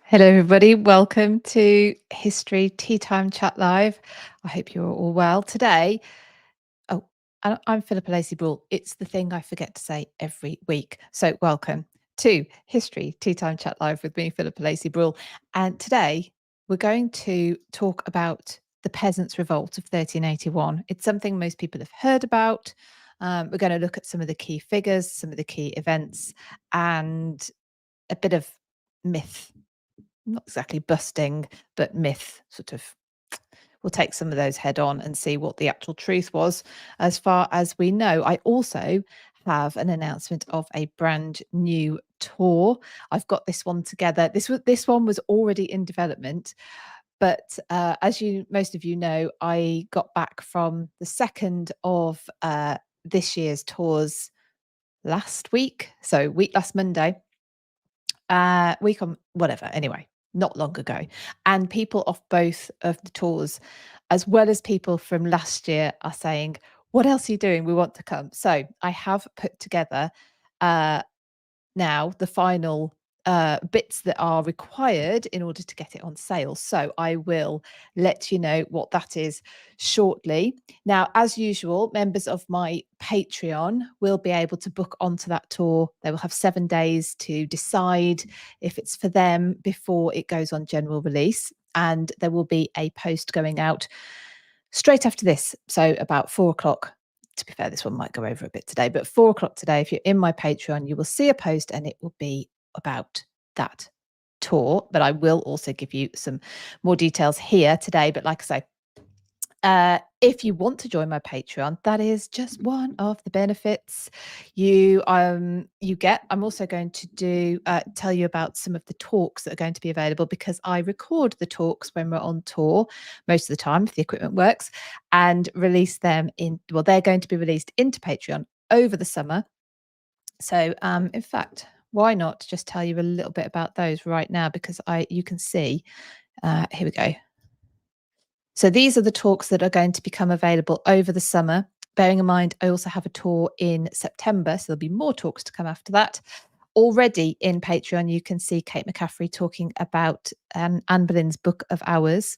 Hello, everybody. Welcome to History Tea Time Chat Live. I hope you're all well today. Oh, I'm Philippa Lacey-Ball. It's the thing I forget to say every week. So, welcome to History Tea Time Chat Live with me, Philippa Lacey-Ball. And today we're going to talk about the Peasants Revolt of 1381. It's something most people have heard about. We're going to look at some of the key figures, some of the key events, and a bit of myth, not exactly busting, but myth sort of. We'll take some of those head on and see what the actual truth was as far as we know. I also have an announcement of a brand new tour. I've got this one together. This one was already in development, but as most of you know, I got back from the second of this year's tours last week, so last Monday, week on whatever. Anyway, not long ago, and people off both of the tours, as well as people from last year, are saying, "What else are you doing? We want to come." So I have put together uh, now the final bits that are required in order to get it on sale. So I will let you know what that is shortly. Now, as usual, members of my Patreon will be able to book onto that tour. They will have 7 days to decide if it's for them before it goes on general release. And there will be a post going out straight after this. So about 4 o'clock. To be fair, this one might go over a bit today, but 4 o'clock today, if you're in my Patreon, you will see a post and it will be about that tour. But I will also give you some more details here today. But like I say, if you want to join my Patreon, that is just one of the benefits you get. I'm also going to tell you about some of the talks that are going to be available, because I record the talks when we're on tour most of the time, if the equipment works, and release them they're going to be released into Patreon over the summer. So in fact, why not just tell you a little bit about those right now, because you can see, here we go. So these are the talks that are going to become available over the summer. Bearing in mind, I also have a tour in September, so there'll be more talks to come after that. Already in Patreon, you can see Kate McCaffrey talking about Anne Boleyn's Book of Hours.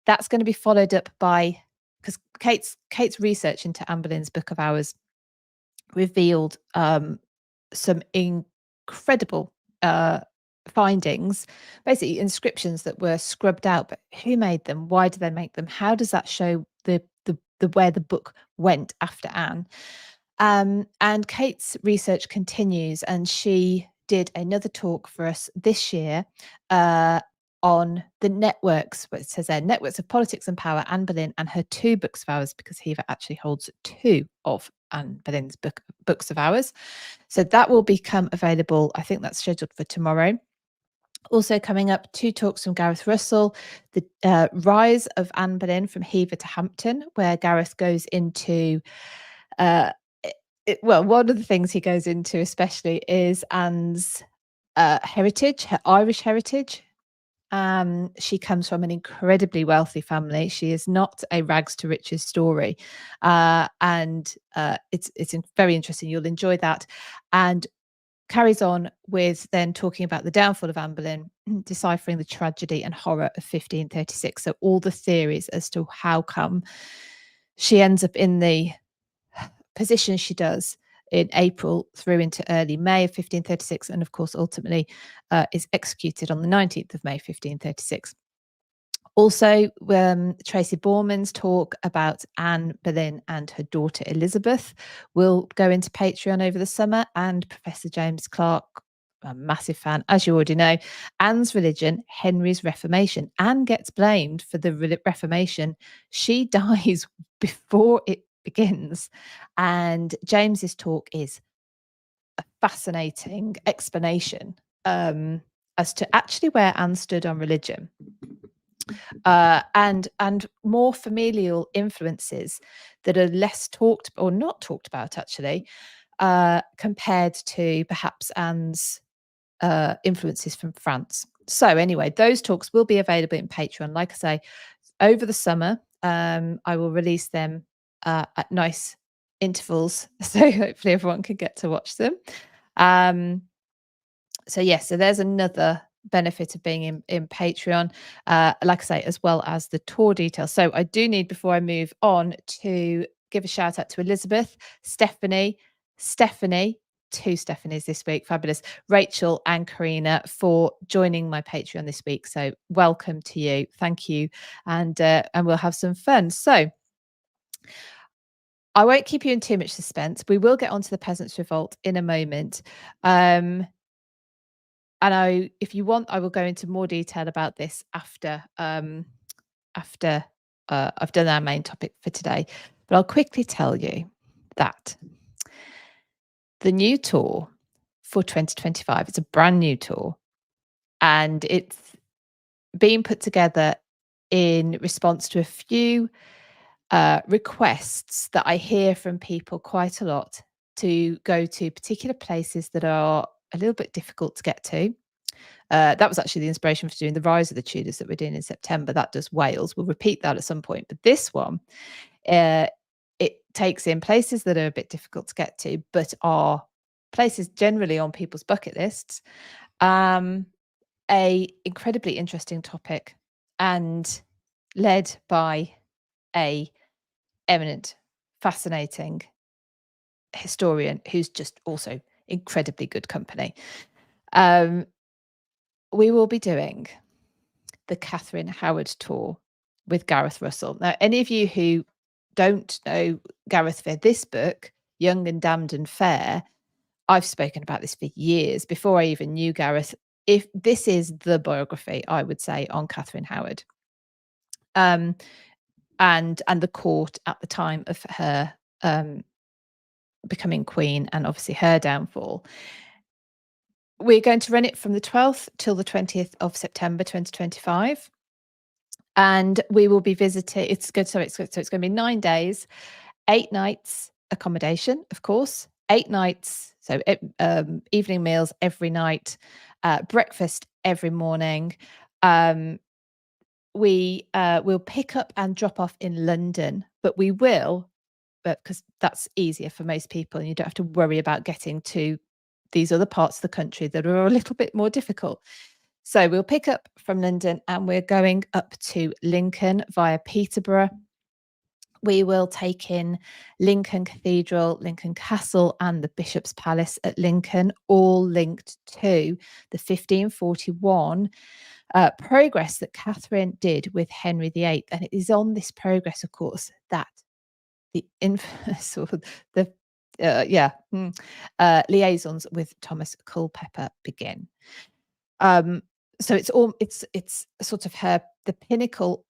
That's going to be followed up by, because Kate's research into Anne Boleyn's Book of Hours revealed some incredible findings, basically inscriptions that were scrubbed out. But who made them? Why do they make them? How does that show the where the book went after Anne? And Kate's research continues, and she did another talk for us this year on the networks. What it says there: networks of politics and power, Anne Boleyn and her 2 books of hours, because Hever actually holds 2 of Anne Boleyn's books of hours. So that will become available. I think that's scheduled for tomorrow. Also coming up, 2 talks from Gareth Russell, the rise of Anne Boleyn from Hever to Hampton, where Gareth goes into, one of the things he goes into especially is Anne's heritage, her Irish heritage. She comes from an incredibly wealthy family. She is not a rags to riches story, and it's very interesting. You'll enjoy that, and carries on with then talking about the downfall of Anne Boleyn, deciphering the tragedy and horror of 1536. So all the theories as to how come she ends up in the position she does in April through into early May of 1536, and of course ultimately is executed on the 19th of May 1536. Also, Tracy Borman's talk about Anne Boleyn and her daughter Elizabeth will go into Patreon over the summer, and Professor James Clark, a massive fan, as you already know, Anne's religion, Henry's Reformation. Anne gets blamed for the Reformation. She dies before it begins, and James's talk is a fascinating explanation as to actually where Anne stood on religion. And more familial influences that are less talked or not talked about actually, compared to perhaps Anne's influences from France. So anyway, those talks will be available in Patreon. Like I say, over the summer, I will release them at nice intervals, so hopefully everyone can get to watch them. So yes, so there's another benefit of being in Patreon, like I say, as well as the tour details. So I do need, before I move on, to give a shout out to Elizabeth, Stephanie, two Stephanies this week, fabulous, Rachel and Karina, for joining my Patreon this week. So welcome to you, thank you, and we'll have some fun. So I won't keep you in too much suspense. We will get onto the Peasants Revolt in a moment. And if you want, I will go into more detail about this after I've done our main topic for today. But I'll quickly tell you that the new tour for 2025, it's a brand new tour, and it's being put together in response to a few requests that I hear from people quite a lot, to go to particular places that are a little bit difficult to get to. That was actually the inspiration for doing the Rise of the Tudors that we're doing in September. That does Wales. We'll repeat that at some point. But this one, it takes in places that are a bit difficult to get to, but are places generally on people's bucket lists. A incredibly interesting topic, and led by a eminent, fascinating historian who's just also incredibly good company. We will be doing the Catherine Howard tour with Gareth Russell. Now, any of you who don't know Gareth for this book, Young and Damned and Fair, I've spoken about this for years before I even knew Gareth. If this is the biography, I would say, on Catherine Howard, and the court at the time of her becoming queen, and obviously her downfall. We're going to run it from the 12th till the 20th of September 2025. And we will be visiting, it's going to be 9 days, 8 nights accommodation, of course, 8 nights. So evening meals every night, breakfast every morning. We will pick up and drop off in London, but because that's easier for most people, and you don't have to worry about getting to these other parts of the country that are a little bit more difficult. So we'll pick up from London and we're going up to Lincoln via Peterborough. We will take in Lincoln Cathedral, Lincoln Castle, and the Bishop's Palace at Lincoln, all linked to the 1541 progress that Catherine did with Henry VIII. And it is on this progress, of course, that the infamous or the liaisons with Thomas Culpeper begin. So it's sort of the pinnacle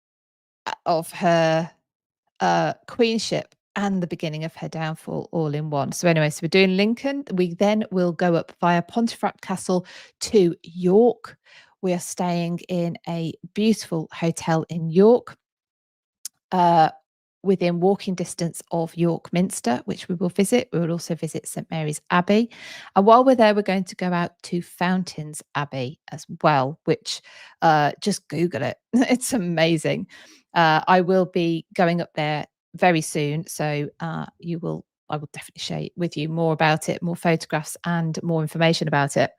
of her queenship and the beginning of her downfall all in one. So anyway, so we're doing Lincoln. We then will go up via Pontefract Castle to York. We are staying in a beautiful hotel in York, within walking distance of York Minster, which we will visit. We will also visit St Mary's Abbey. And while we're there, we're going to go out to Fountains Abbey as well, which just Google it. It's amazing. I will be going up there very soon. So I will definitely share with you more about it, more photographs and more information about it.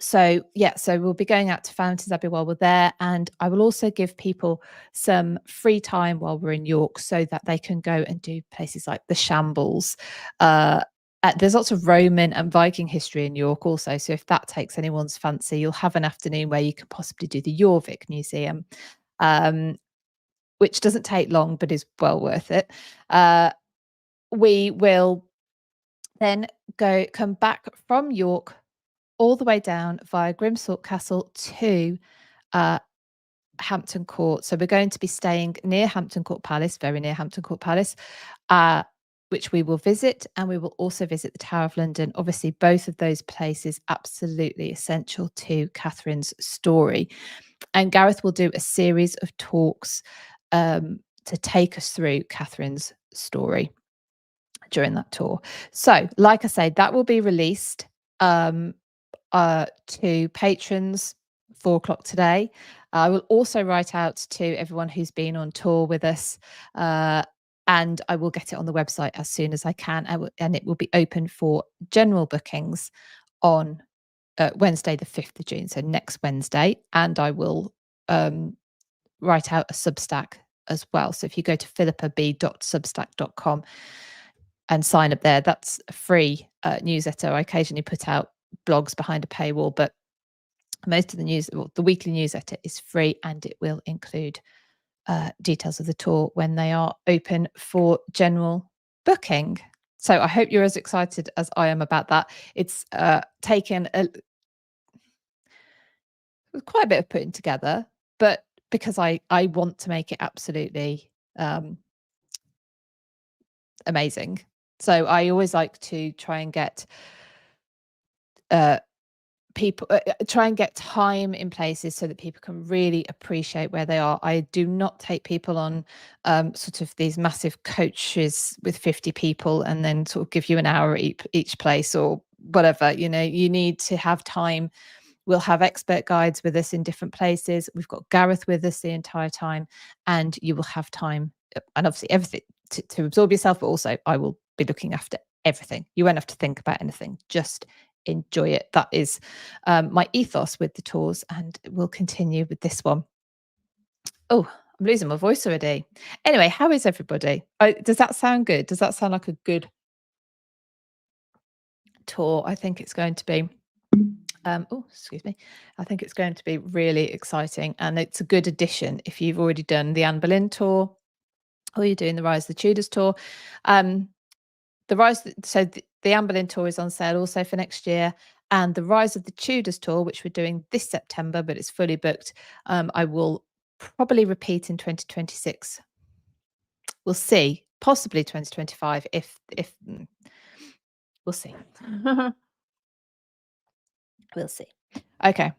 So we'll be going out to Fountains Abbey while we're there, and I will also give people some free time while we're in York so that they can go and do places like the Shambles. There's lots of Roman and Viking history in York also, so if that takes anyone's fancy, you'll have an afternoon where you can possibly do the Jorvik Museum, which doesn't take long but is well worth it. We will then come back from York all the way down via Grimsthorpe Castle to Hampton Court. So we're going to be staying near Hampton Court Palace, very near Hampton Court Palace, which we will visit, and we will also visit the Tower of London. Obviously, both of those places absolutely essential to Catherine's story. And Gareth will do a series of talks to take us through Catherine's story during that tour. So, like I say, that will be released to patrons 4:00 today. I will also write out to everyone who's been on tour with us, and I will get it on the website as soon as I can, and it will be open for general bookings on Wednesday, the 5th of June, so next Wednesday, and I will write out a Substack as well. So if you go to philippab.substack.com and sign up there, that's a free newsletter. I occasionally put out blogs behind a paywall, but most of the weekly newsletter is free, and it will include details of the tour when they are open for general booking. So I hope you're as excited as I am about that. It's taken quite a bit of putting together, but because I want to make it absolutely amazing. So I always like to try and get people try and get time in places so that people can really appreciate where they are. I do not take people on sort of these massive coaches with 50 people and then sort of give you an hour at each place or whatever. You know, you need to have time. We'll have expert guides with us in different places. We've got Gareth with us the entire time, and you will have time and obviously everything to absorb yourself, but also I will be looking after everything. You won't have to think about anything. Just enjoy it. That is my ethos with the tours, and we'll continue with this one. Oh, I'm losing my voice already. Anyway, how is everybody? Does that sound good? Does that sound like a good tour? I think it's going to be oh, excuse me. I think it's going to be really exciting, and it's a good addition if you've already done the Anne Boleyn tour or you're doing the Rise of the Tudors tour. The Anne Boleyn tour is on sale also for next year, and the Rise of the Tudors tour, which we're doing this September, but it's fully booked. I will probably repeat in 2026. We'll see, possibly 2025 if we'll see. We'll see. Okay.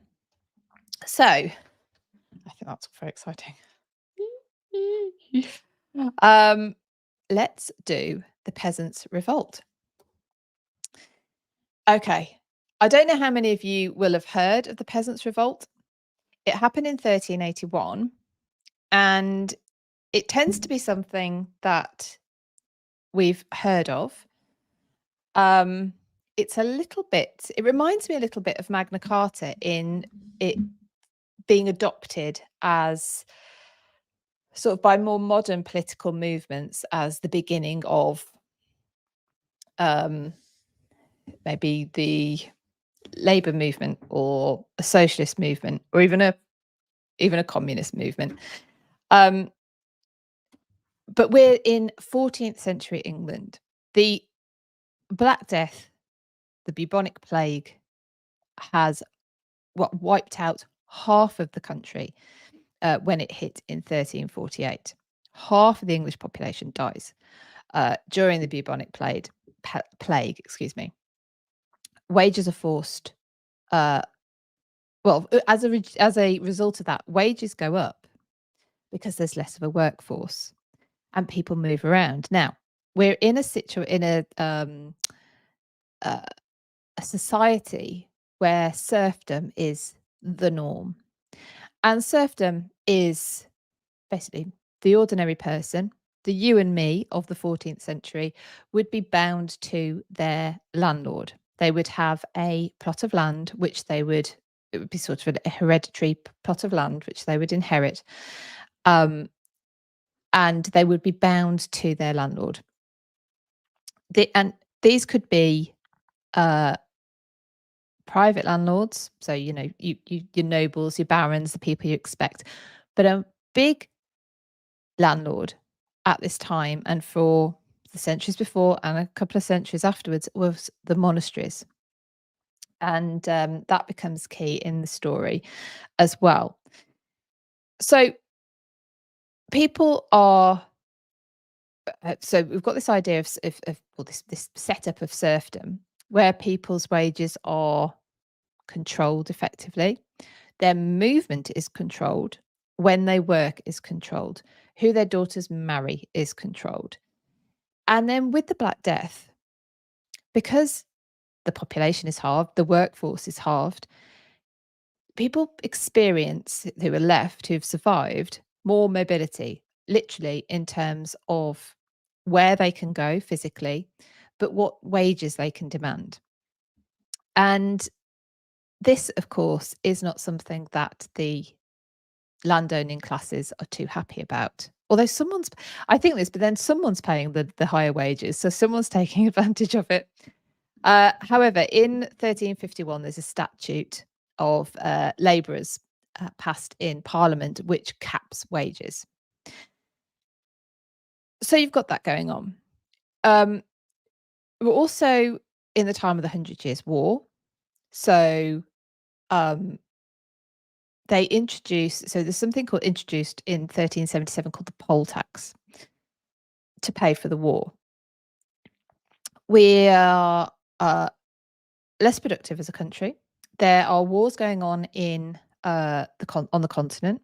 So I think that's very exciting. Let's do the Peasants Revolt. Okay. I don't know how many of you will have heard of the Peasants Revolt. It happened in 1381, and it tends to be something that we've heard of. It reminds me a little bit of Magna Carta in it being adopted as sort of by more modern political movements as the beginning of maybe the Labour movement or a socialist movement or even a communist movement. But we're in 14th century England. The Black Death, the bubonic plague, has wiped out half of the country when it hit in 1348. Half of the English population dies during the bubonic plague. Wages are forced. As a result of that, wages go up because there's less of a workforce and people move around. Now we're in a society where serfdom is the norm, and serfdom is basically the ordinary person. The you and me of the 14th century would be bound to their landlord. They would have a plot of land, it would be sort of a hereditary plot of land, which they would inherit. And they would be bound to their landlord. And these could be private landlords. So, you know, your nobles, your barons, the people you expect. But a big landlord at this time and for the centuries before and a couple of centuries afterwards was the monasteries. And that becomes key in the story as well. So people are so we've got this idea of this setup of serfdom where people's wages are controlled effectively. Their movement is controlled. When they work is controlled. Who their daughters marry is controlled. And then with the Black Death, because the population is halved, the workforce is halved, people experience, who are left, who've survived, more mobility, literally in terms of where they can go physically, but what wages they can demand. And This, of course, is not something that the landowning classes are too happy about. Although I think this, but then someone's paying the higher wages, so someone's taking advantage of it. However, in 1351, there's a statute of labourers passed in Parliament which caps wages. So you've got that going on. We're also in the time of the Hundred Years' War. So they there's something introduced in 1377 called the poll tax to pay for the war. We are less productive as a country. There are wars going on in on the continent,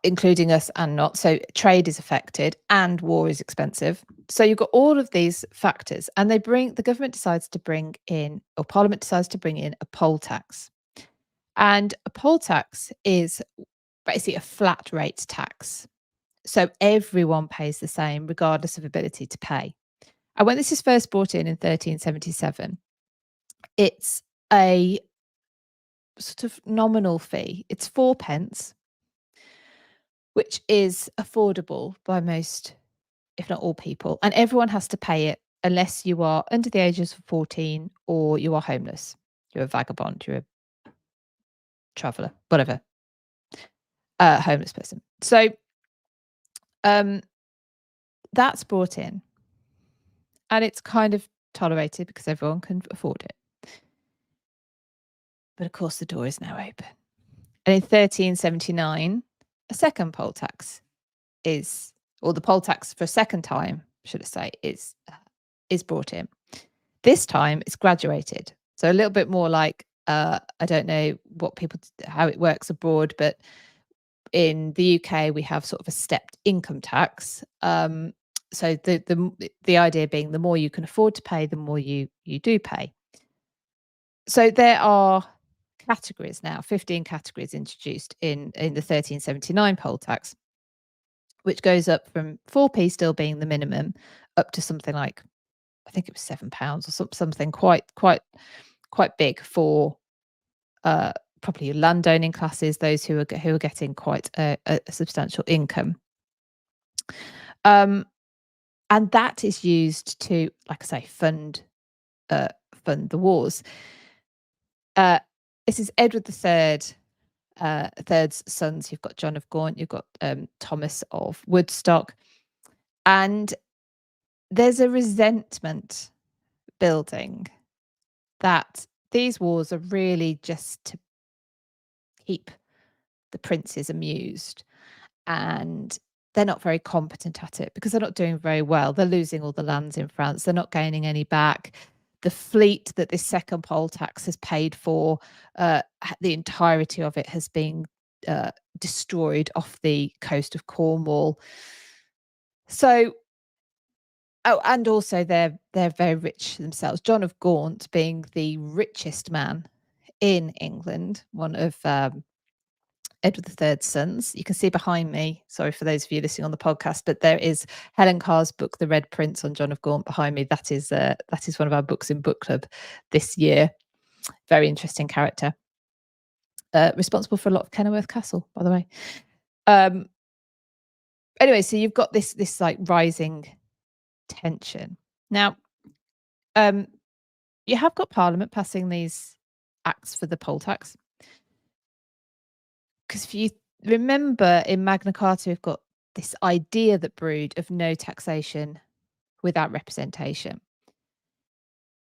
including us and not. So trade is affected and war is expensive. So you've got all of these factors, and the government decides to bring in, or Parliament decides to bring in, a poll tax. And a poll tax is basically a flat rate tax. So everyone pays the same, regardless of ability to pay. And when this is first brought in 1377, it's a sort of nominal fee. It's 4 pence, which is affordable by most, if not all people. And everyone has to pay it unless you are under the ages of 14 or you are homeless. You're a vagabond, you're a traveller, whatever, homeless person. So that's brought in, and it's kind of tolerated because everyone can afford it. But of course, the door is now open. And in 1379, a second poll tax or the poll tax for a second time, should I say, is brought in. This time it's graduated. So a little bit more like, I don't know how it works abroad, but in the UK, we have sort of a stepped income tax. So the idea being the more you can afford to pay, the more you do pay. So there are categories now, 15 categories introduced in the 1379 poll tax, which goes up from 4p still being the minimum, up to something like, I think it was £7 or something quite big for probably your landowning classes, those who are getting quite a substantial income. And that is used to, like I say, fund the wars. This is Edward III's sons. You've got John of Gaunt, you've got Thomas of Woodstock, and there's a resentment building that these wars are really just to keep the princes amused, and they're not very competent at it because they're not doing very well. They're losing all the lands in France. They're not gaining any back. The fleet that this second poll tax has paid for, the entirety of it has been destroyed off the coast of Cornwall. So, and also they're very rich themselves. John of Gaunt being the richest man in England, one of Edward III's sons. You can see behind me, sorry for those of you listening on the podcast, but there is Helen Carr's book, The Red Prince, on John of Gaunt behind me. That is one of our books in book club this year. Very interesting character. Responsible for a lot of Kenilworth Castle, by the way. Anyway, so you've got this like rising tension. Now, you have got Parliament passing these acts for the poll tax. Because if you remember, in Magna Carta, we've got this idea that brewed of no taxation without representation.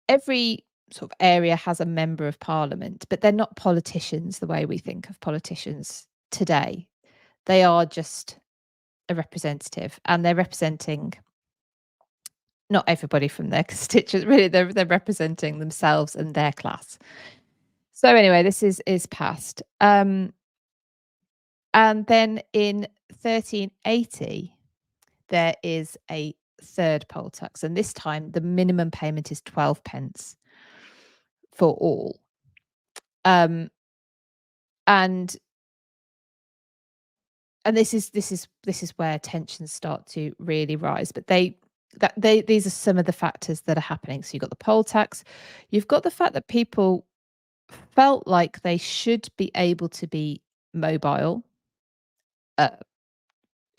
Every sort of area has a member of Parliament, but they're not politicians the way we think of politicians today. They are just a representative, and they're representing not everybody from their constituents. Really, they're representing themselves and their class. So anyway, this is passed. And then in 1380, there is a third poll tax, and this time the minimum payment is 12 pence for all. And this is where tensions start to really rise. But these are some of the factors that are happening. So you've got the poll tax, you've got the fact that people felt like they should be able to be mobile, uh,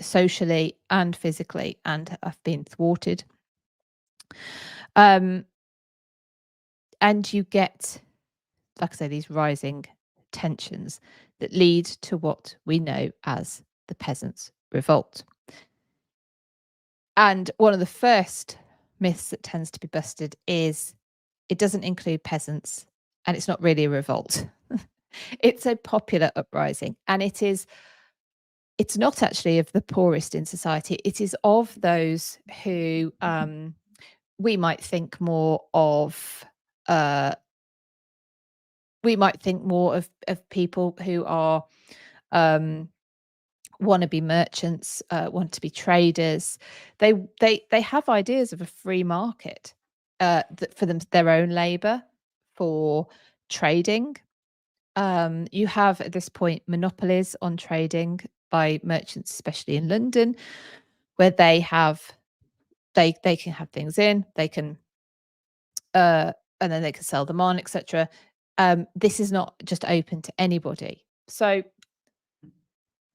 socially and physically, and have been thwarted. Um, and you get, like I say, these rising tensions that lead to what we know as the Peasants' Revolt. And one of the first myths that tends to be busted is it doesn't include peasants and it's not really a revolt. It's a popular uprising, and it's not actually of the poorest in society. It is of those who we might think more of uh, of people who are um, wannabe merchants, want to be traders. They have ideas of a free market for their own labour, for trading. You have at this point monopolies on trading by merchants, especially in London, where they can have things in, they can and then they can sell them on, etc. This is not just open to anybody. So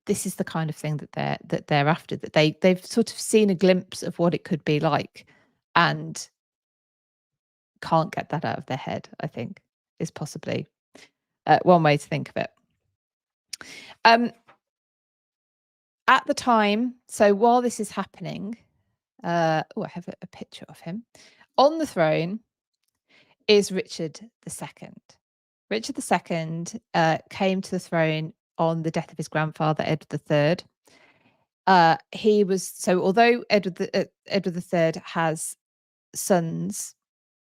this is the kind of thing that they're after, that they've sort of seen a glimpse of what it could be like and can't get that out of their head, I think, is possibly one way to think of it. At the time, so while this is happening, I have a picture of him. On the throne is Richard II. Richard II came to the throne on the death of his grandfather, Edward III. He was, so although Edward III has sons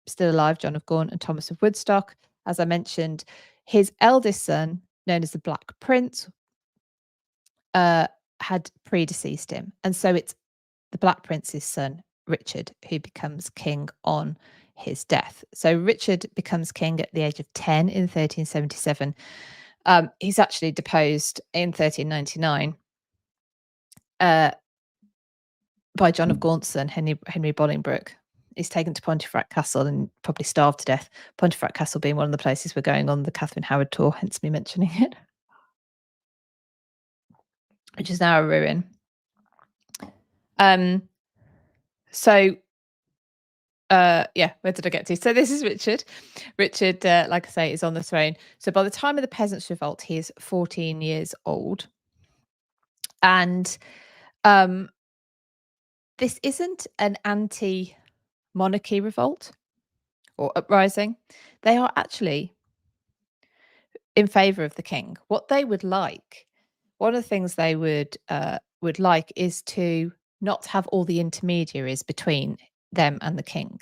still alive, John of Gaunt and Thomas of Woodstock, as I mentioned, his eldest son, known as the Black Prince, had predeceased him, and so it's the Black Prince's son, Richard, who becomes king on his death. So Richard becomes king at the age of 10 in 1377. He's actually deposed in 1399 by John of Gaunt's son, Henry Bolingbroke. He's taken to Pontefract Castle and probably starved to death. Pontefract Castle being one of the places we're going on the Catherine Howard tour, hence me mentioning it, which is now a ruin. So yeah, where did I get to? So this is Richard. Richard, like I say, is on the throne. So by the time of the Peasants' Revolt, he is 14 years old. And this isn't an anti-monarchy revolt or uprising. They are actually in favour of the king. What they would like, one of the things they would like is to not have all the intermediaries between them and the king.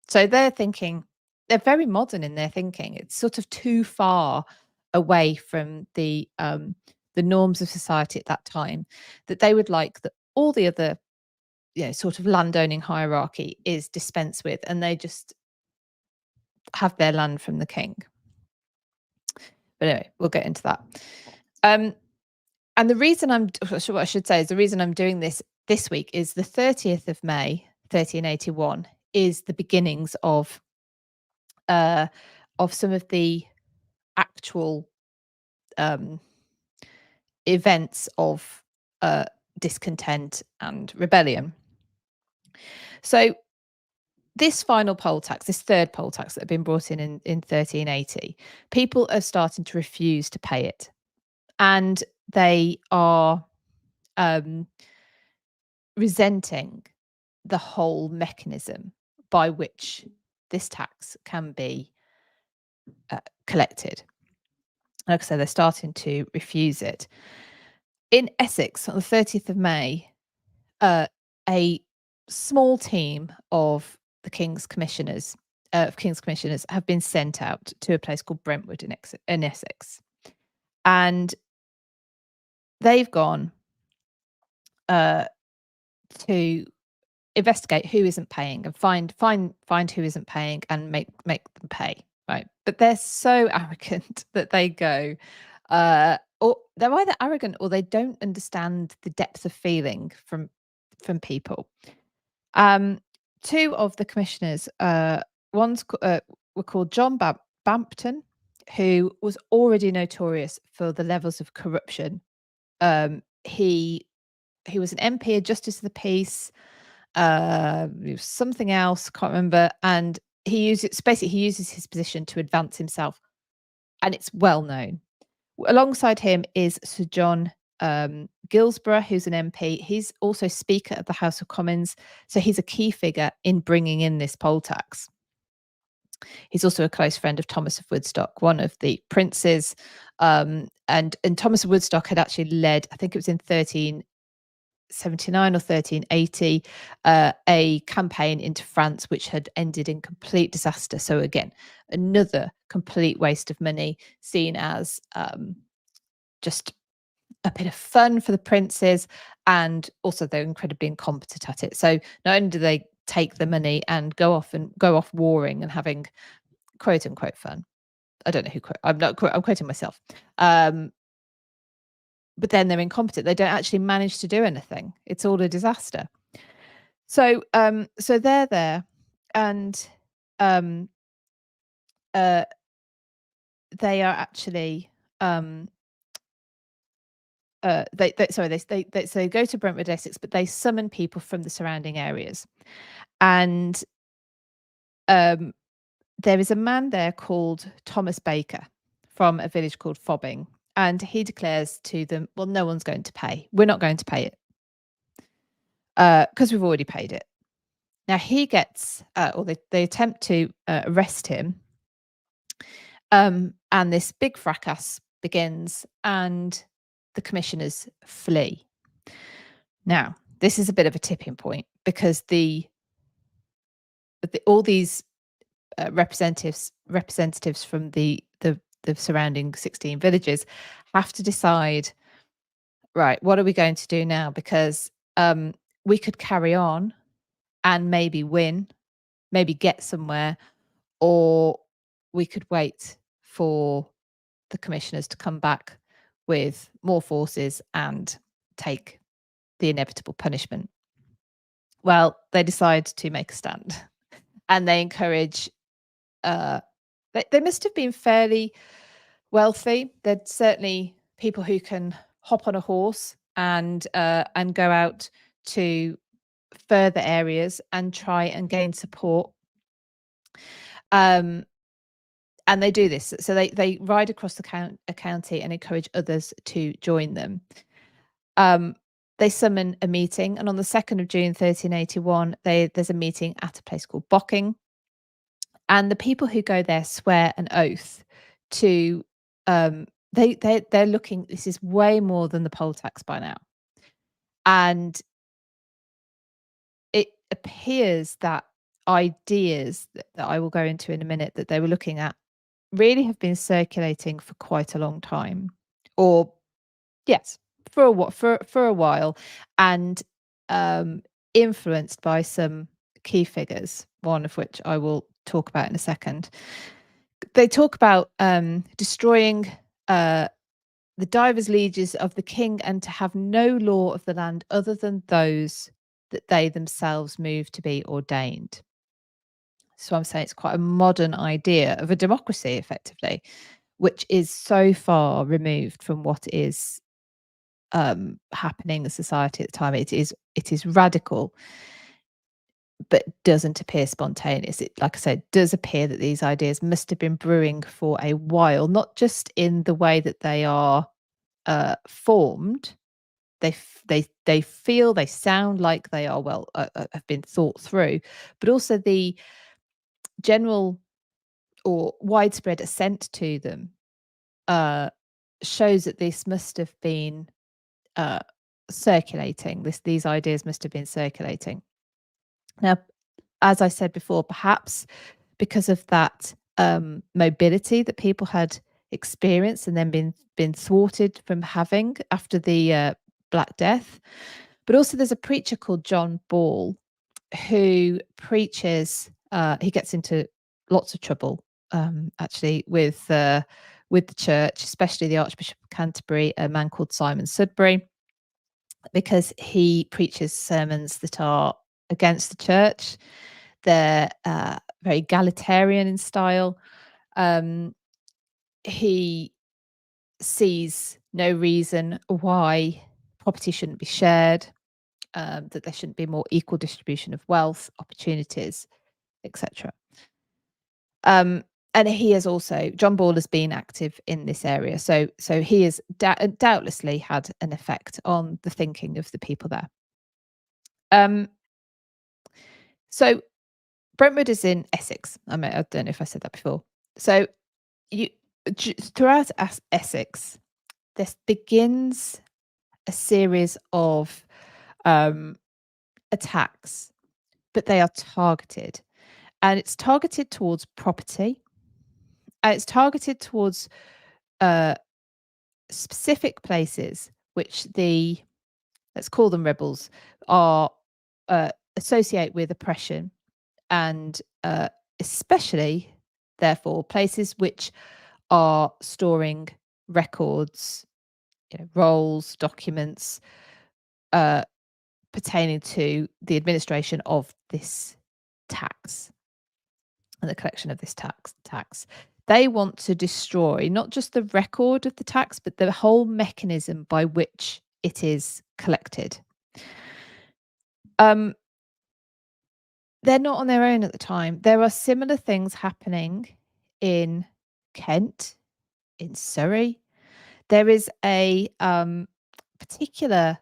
So they're thinking, they're very modern in their thinking. It's sort of too far away from the norms of society at that time, that they would like that all the other, sort of landowning hierarchy is dispensed with, and they just have their land from the king. But anyway, we'll get into that. And the reason what I should say is the reason I'm doing this week is the 30th of May, 1381, is the beginnings of some of the actual events of discontent and rebellion. So this final poll tax, this third poll tax that had been brought in 1380, people are starting to refuse to pay it. And they are resenting the whole mechanism by which this tax can be collected. Like I said, they're starting to refuse it. In Essex, on the 30th of May, a small team of the King's Commissioners have been sent out to a place called Brentwood in Essex, and they've gone to investigate who isn't paying and find who isn't paying and make them pay. Right, but they're so arrogant that they go, or they're either arrogant or they don't understand the depth of feeling from people. Two of the commissioners, were called John Bampton, who was already notorious for the levels of corruption. He was an MP, a Justice of the Peace, he was something else, can't remember, and he uses his position to advance himself, and it's well known. Alongside him is Sir John Gilsborough, who's an MP. He's also Speaker of the House of Commons, so he's a key figure in bringing in this poll tax. He's also a close friend of Thomas of Woodstock, one of the princes. And Thomas of Woodstock had actually led, I think it was in 1379 or 1380, a campaign into France, which had ended in complete disaster. So again, another complete waste of money, seen as just a bit of fun for the princes, and also they're incredibly incompetent at it. So not only do they take the money and go off warring and having quote unquote fun. I don't know who I'm quoting myself. But then they're incompetent. They don't actually manage to do anything. It's all a disaster. So they're there, and they are actually they go to Brentwood, Essex, but they summon people from the surrounding areas, and there is a man there called Thomas Baker from a village called Fobbing, and he declares to them, well, no one's going to pay. We're not going to pay it because we've already paid it. Now he gets, or they attempt to arrest him, and this big fracas begins, and the commissioners flee. Now, this is a bit of a tipping point, because all these representatives from the surrounding 16 villages have to decide, right, what are we going to do now? Because we could carry on and maybe win, maybe get somewhere, or we could wait for the commissioners to come back with more forces and take the inevitable punishment. Well, they decide to make a stand, and they encourage they must have been fairly wealthy. They're certainly people who can hop on a horse and go out to further areas and try and gain support. And they do this. So they ride across the county and encourage others to join them. They summon a meeting, and on the 2nd of June 1381, there's a meeting at a place called Bocking. And the people who go there swear an oath to they're looking, this is way more than the poll tax by now. And it appears that ideas that I will go into in a minute that they were looking at really have been circulating for quite a long time, or yes, for a while, and influenced by some key figures, one of which I will talk about in a second. They talk about destroying the divers lieges of the king, and to have no law of the land other than those that they themselves move to be ordained. So I'm saying it's quite a modern idea of a democracy, effectively, which is so far removed from what is happening in society at the time. It is radical, but doesn't appear spontaneous. It, like I said, does appear that these ideas must have been brewing for a while, not just in the way that they are formed. They feel, they sound like they are have been thought through, but also the general or widespread assent to them shows that this must have been circulating. These ideas must have been circulating. Now, as I said before, perhaps because of that mobility that people had experienced and then been thwarted from having after the Black Death. But also there's a preacher called John Ball who preaches, he gets into lots of trouble actually with the church, especially the Archbishop of Canterbury, a man called Simon Sudbury, because he preaches sermons that are against the church. They're very egalitarian in style. he sees no reason why property shouldn't be shared, that there shouldn't be more equal distribution of wealth, opportunities, etc. And he has also, John Ball has been active in this area, so he has doubtlessly had an effect on the thinking of the people there. So Brentwood is in Essex. I don't know if I said that before. So you throughout Essex, this begins a series of attacks, but they are targeted, and it's targeted towards property. And it's targeted towards specific places which the, let's call them rebels, are associate with oppression, and especially, therefore, places which are storing records, rolls, documents pertaining to the administration of this tax and the collection of this tax. They want to destroy not just the record of the tax, but the whole mechanism by which it is collected. They're not on their own at the time. There are similar things happening in Kent, in Surrey. There is a particular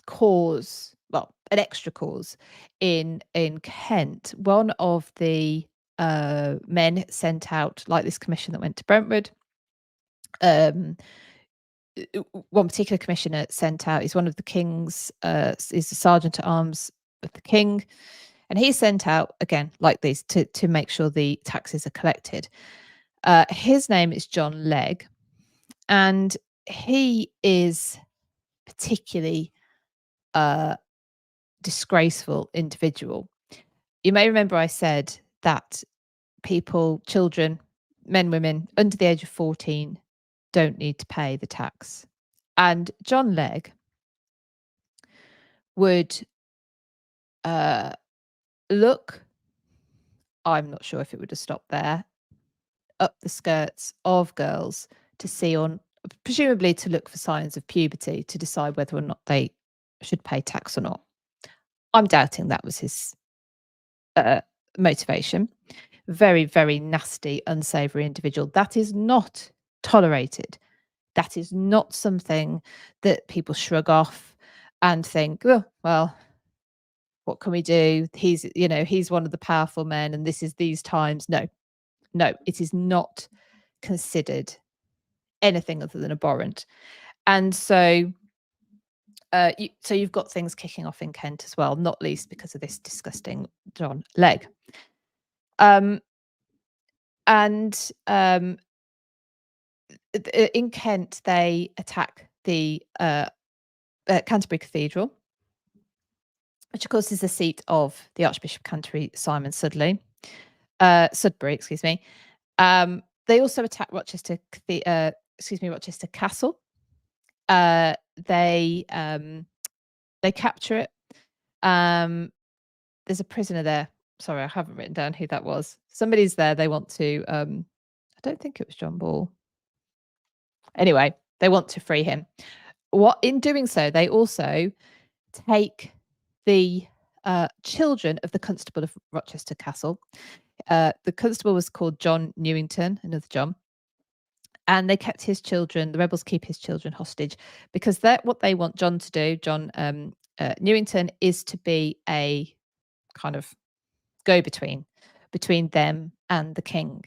cause, well, an extra cause in Kent. One of the men sent out, like this commission that went to Brentwood, one particular commissioner sent out, he's one of the king's, is the sergeant at arms of the king, and he sent out, again, like these, to make sure the taxes are collected. His name is John Legg, and he is particularly disgraceful individual. You may remember I said that people, children, men, women under the age of 14 don't need to pay the tax. And John Legg would look, I'm not sure if it would have stopped there, up the skirts of girls to see, on presumably to look for signs of puberty, to decide whether or not they should pay tax or not. I'm doubting that was his motivation. Very, very nasty, unsavory individual. That is not tolerated. That is not something that people shrug off and think, oh, well, what can we do? He's one of the powerful men, and this is these times. No, it is not considered anything other than abhorrent. And so you've got things kicking off in Kent as well, not least because of this disgusting John Legg. In Kent, they attack the Canterbury Cathedral, which of course is the seat of the Archbishop of Canterbury, Simon Sudbury, excuse me. They also attack Rochester Castle. They capture it. There's a prisoner there. Sorry, I haven't written down who that was. Somebody's there. They want to. I don't think it was John Ball. Anyway, they want to free him. In doing so, they also take the children of the Constable of Rochester Castle. The constable was called John Newington, another John. And they kept his children, the rebels keep his children hostage, because what they want John to do, John Newington, is to be a kind of go-between between them and the king.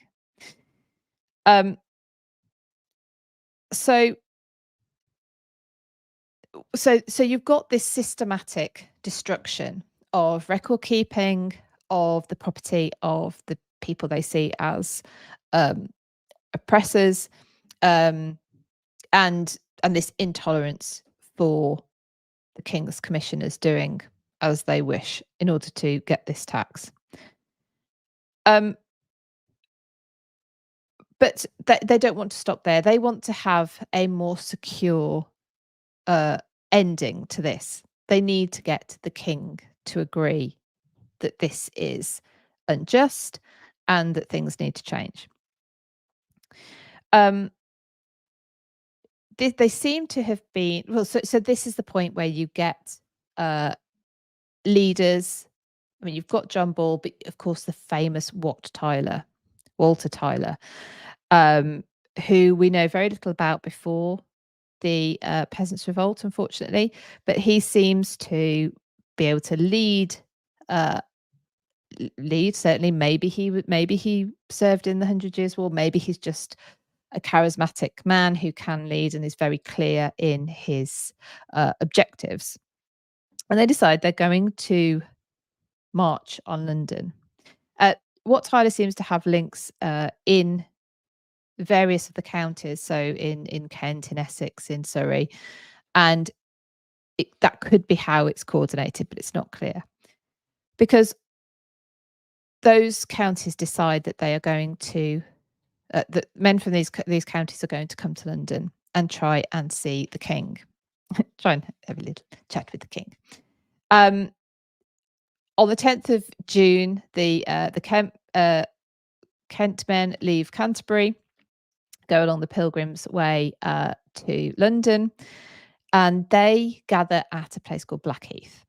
So you've got this systematic destruction of record keeping, of the property of the people they see as oppressors, and this intolerance for the king's commissioners doing as they wish in order to get this tax. But they don't want to stop there. They want to have a more secure ending to this. They need to get the king to agree that this is unjust and that things need to change. Um, they seem to have been well. So this is the point where you get uh, leaders. I mean, you've got John Ball, but of course the famous Walter Tyler, um, who we know very little about before the Peasants Revolt, unfortunately. But he seems to be able to lead. Lead certainly. Maybe he served in the Hundred Years' War. Maybe he's just a charismatic man who can lead and is very clear in his objectives. And they decide they're going to march on London. What Tyler seems to have links in various of the counties, so in Kent, in Essex, in Surrey, and that could be how it's coordinated, but it's not clear because those counties decide that they are going to that men from these counties are going to come to London and try and see the king, try and have a little chat with the king. On the 10th of June, the Kent men leave Canterbury, go along the Pilgrim's Way to London, and they gather at a place called Blackheath.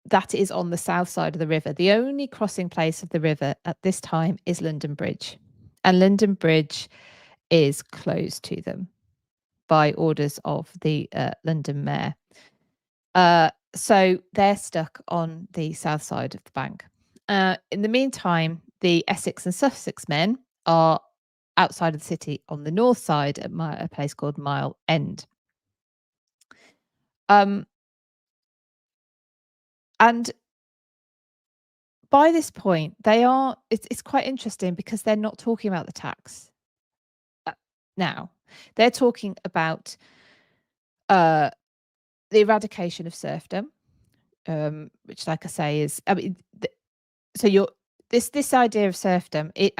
That is on the south side of the river. The only crossing place of the river at this time is London Bridge, and London Bridge is closed to them by orders of the London mayor. So they're stuck on the south side of the bank. In the meantime, the Essex and Sussex men are outside of the city on the north side at a place called Mile End. And by this point, it's quite interesting because they're not talking about the tax now. They're talking about the eradication of serfdom, which, like I say, is so you're this idea of serfdom. It's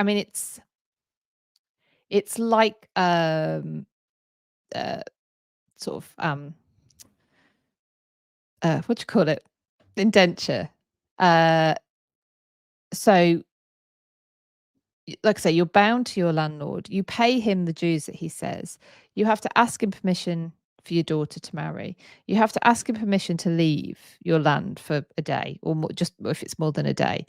like sort of what do you call it? Indenture. So like I say, you're bound to your landlord. You pay him the dues that he says. You have to ask him permission for your daughter to marry. You have to ask him permission to leave your land for a day or more, just if it's more than a day.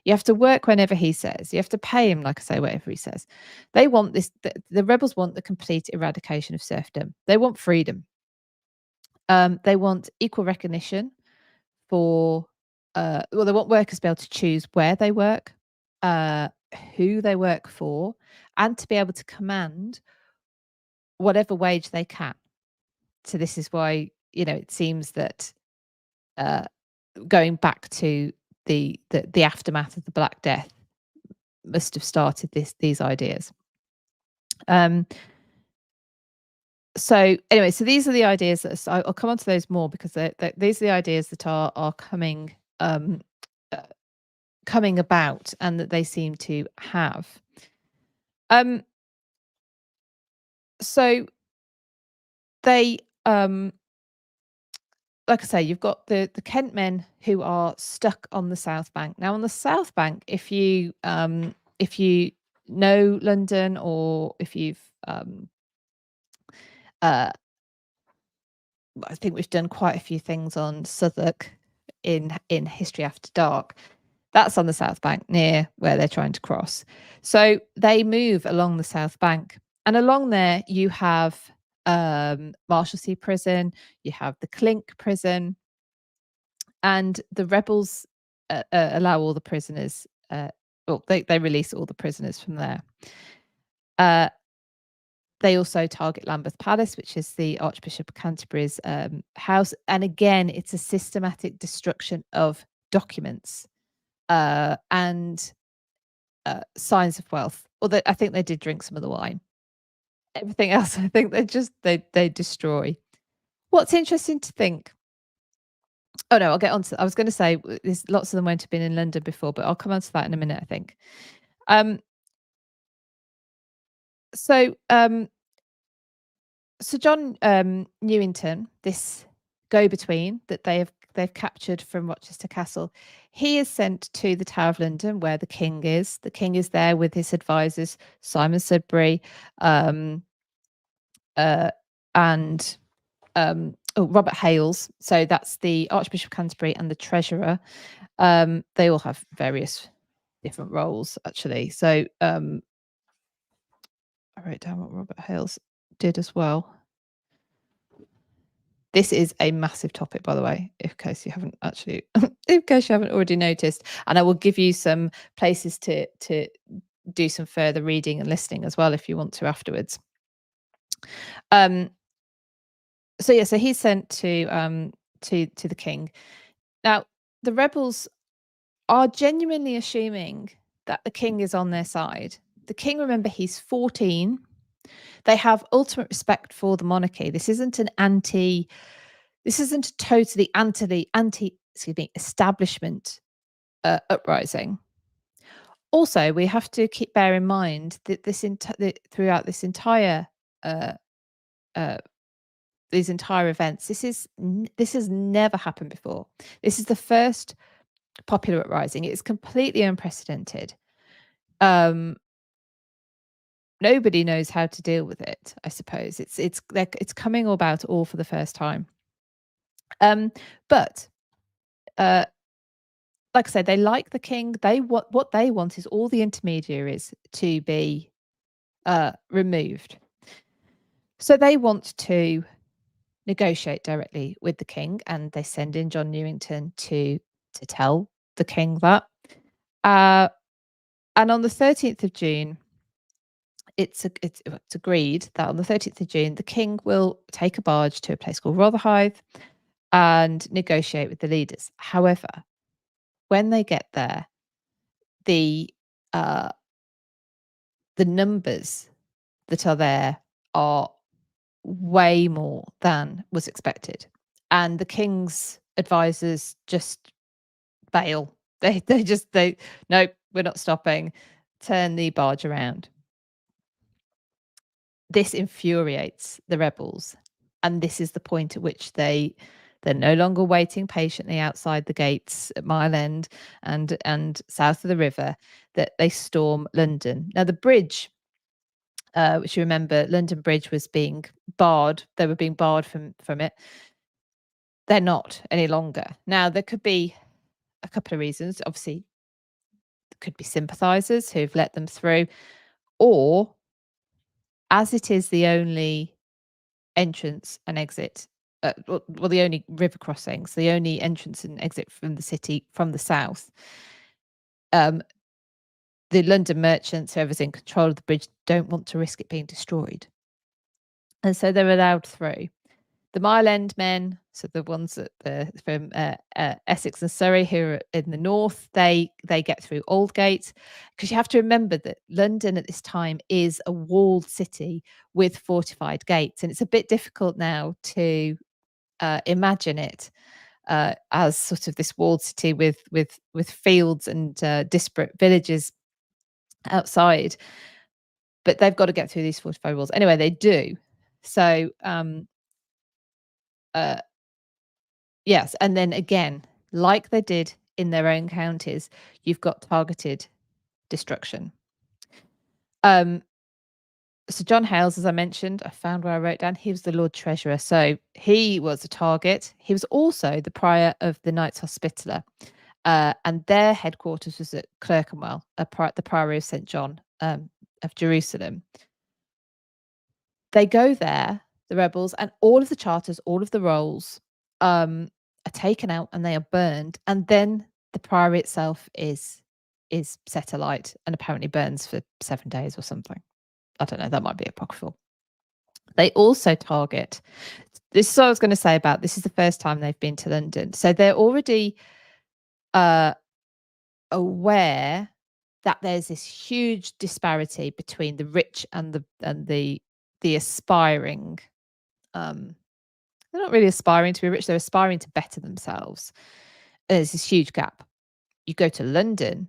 You have to work whenever he says. You have to pay him, like I say, whatever he says. They want this. The rebels want the complete eradication of serfdom. They want freedom. They want equal recognition for. They want workers to be able to choose where they work, who they work for, and to be able to command whatever wage they can. So this is why, it seems that going back to the aftermath of the Black Death must have started these ideas. So anyway, so these are the ideas that I'll come on to those more because these are the ideas that are coming coming about and that they seem to have. So they like I say, you've got the Kent men who are stuck on the South Bank. Now on the South Bank, if you know London or if you've I think we've done quite a few things on Southwark in History After Dark. That's on the South Bank near where they're trying to cross. So they move along the South Bank, and along there you have Marshalsea Prison, you have the Clink Prison, and the rebels allow all the prisoners. They release all the prisoners from there. They also target Lambeth Palace, which is the Archbishop of Canterbury's house. And again, it's a systematic destruction of documents and signs of wealth. Although I think they did drink some of the wine. Everything else, I think they destroy. What's interesting to think. Oh no, I'll get on to. I was going to say there's lots of them won't have been in London before, but I'll come on to that in a minute. I think. So Sir John Newington, this go-between that they they've captured from Rochester Castle. He is sent to the Tower of London, where the king is. The king is there with his advisors, Simon Sudbury, and Robert Hales. So that's the Archbishop of Canterbury and the treasurer. They all have various different roles, actually. So I wrote down what Robert Hales did as well. This is a massive topic, by the way, in case you haven't already noticed. And I will give you some places to do some further reading and listening as well, if you want to afterwards. So he's sent to the king. Now, the rebels are genuinely assuming that the king is on their side. The king, remember, he's 14. They have ultimate respect for the monarchy. This isn't a totally anti-establishment uprising. Also, we have to bear in mind that throughout these entire events, this has never happened before. This is the first popular uprising. It's completely unprecedented. Nobody knows how to deal with it, I suppose. It's coming about all for the first time. But like I said, they like the king. What they want is all the intermediaries to be removed. So they want to negotiate directly with the king, and they send in John Newington to tell the king that. And on the 13th of June, it's agreed that on the 13th of June, the king will take a barge to a place called Rotherhithe and negotiate with the leaders. However, when they get there, the numbers that are there are way more than was expected, and the king's advisors just bail. They nope, we're not stopping. Turn the barge around. This infuriates the rebels, and this is the point at which they're no longer waiting patiently outside the gates at Mile End and south of the river, that they storm London. Now, the bridge, which you remember, London Bridge was being barred. They were being barred from it. They're not any longer. Now, there could be a couple of reasons. Obviously, there could be sympathisers who've let them through, or as it is the only entrance and exit, well, the only river crossings, the only entrance and exit from the city from the south, the London merchants, whoever's in control of the bridge, don't want to risk it being destroyed. And so they're allowed through. The Mile End men, so the ones from Essex and Surrey who are in the north, they get through Aldgate, because you have to remember that London at this time is a walled city with fortified gates, and it's a bit difficult now to imagine it as sort of this walled city with fields and disparate villages outside. But they've got to get through these fortified walls. Anyway, they do. So yes, and then again, like they did in their own counties, you've got targeted destruction. So John Hales, as I mentioned, I found where I wrote down, he was the Lord Treasurer. So he was a target. He was also the prior of the Knights Hospitaller, and their headquarters was at Clerkenwell, the Priory of St. John of Jerusalem. They go there, the rebels, and all of the charters, all of the rolls are taken out and they are burned. And then the priory itself is set alight and apparently burns for 7 days or something. I don't know, that might be apocryphal. They also target, this is what I was going to say about, this is the first time they've been to London. So they're already aware that there's this huge disparity between the rich and the aspiring. They're not really aspiring to be rich, they're aspiring to better themselves. There's this huge gap. You go to London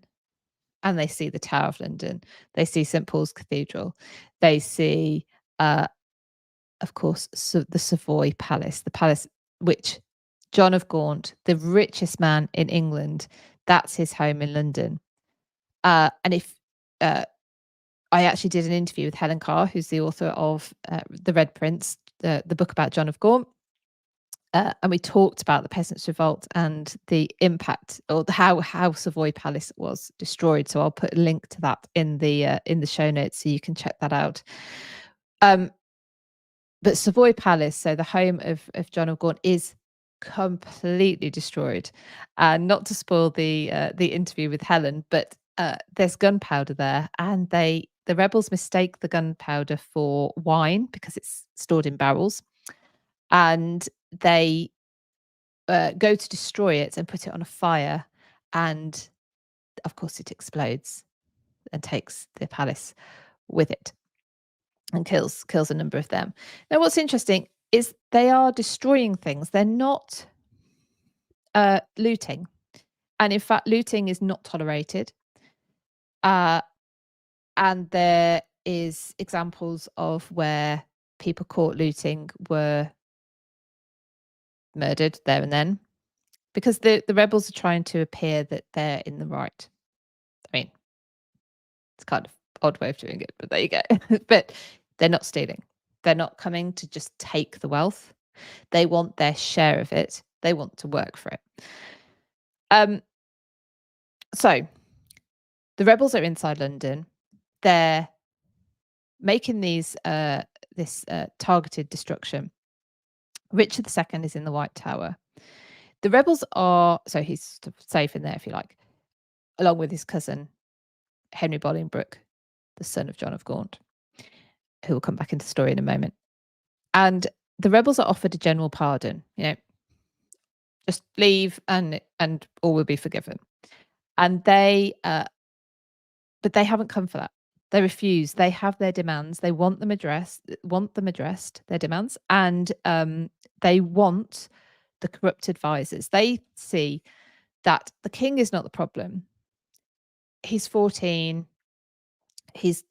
and they see the Tower of London, they see St. Paul's Cathedral, they see of course, the Savoy Palace, the palace which John of Gaunt, the richest man in England, that's his home in London. And if I actually did an interview with Helen Carr, who's the author of The Red Prince, the book about John of Gaunt. And we talked about the Peasants Revolt and the impact, or how Savoy Palace was destroyed. So I'll put a link to that in the show notes so you can check that out. But Savoy Palace, so the home of John of Gaunt, is completely destroyed. And not to spoil the interview with Helen, but there's gunpowder there, and the rebels mistake the gunpowder for wine because it's stored in barrels, and they go to destroy it and put it on a fire, and of course it explodes and takes the palace with it and kills a number of them. Now, what's interesting is they are destroying things. They're not looting. And in fact, looting is not tolerated. And there is examples of where people caught looting were murdered there and then, because the rebels are trying to appear that they're in the right. I mean, it's kind of odd way of doing it, but there you go. But they're not stealing. They're not coming to just take the wealth. They want their share of it. They want to work for it. So the rebels are inside London. They're making this targeted destruction. Richard II is in the White Tower. The rebels are, so he's safe in there, if you like, along with his cousin, Henry Bolingbroke, the son of John of Gaunt, who will come back into the story in a moment. And the rebels are offered a general pardon, just leave and all will be forgiven. And but they haven't come for that. They refuse. They have their demands. They want them addressed, their demands, and they want the corrupt advisors. They see that the king is not the problem. He's 14. He's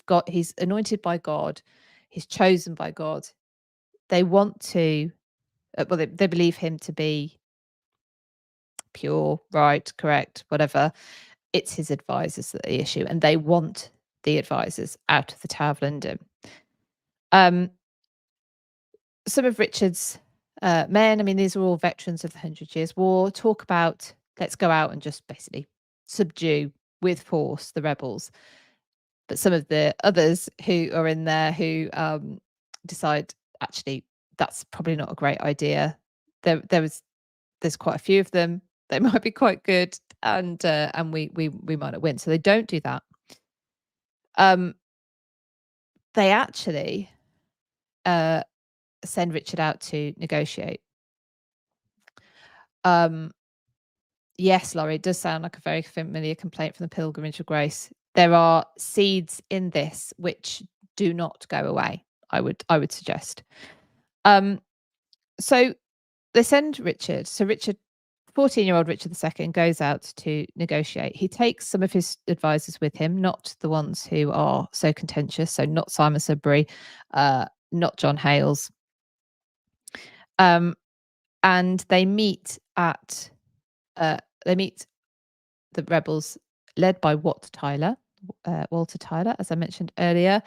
anointed by God. He's chosen by God. They want to, they believe him to be pure, right, correct, whatever. It's his advisors that are the issue, and they want the advisors out of the Tower of London. Some of Richard's men, I mean, these are all veterans of the 100 Years' War, talk about, let's go out and just basically subdue with force the rebels. But some of the others who are in there who decide, actually, that's probably not a great idea. There's quite a few of them. They might be quite good, and we might not win. So they don't do that. They actually send Richard out to negotiate. Yes, Laurie, it does sound like a very familiar complaint from the Pilgrimage of Grace. There are seeds in this which do not go away, I would suggest. So they send Richard. So Richard, 14-year-old Richard II, goes out to negotiate. He takes some of his advisors with him, not the ones who are so contentious. So not Simon Sudbury, not John Hales. And they meet the rebels led by Walter Tyler, as I mentioned earlier,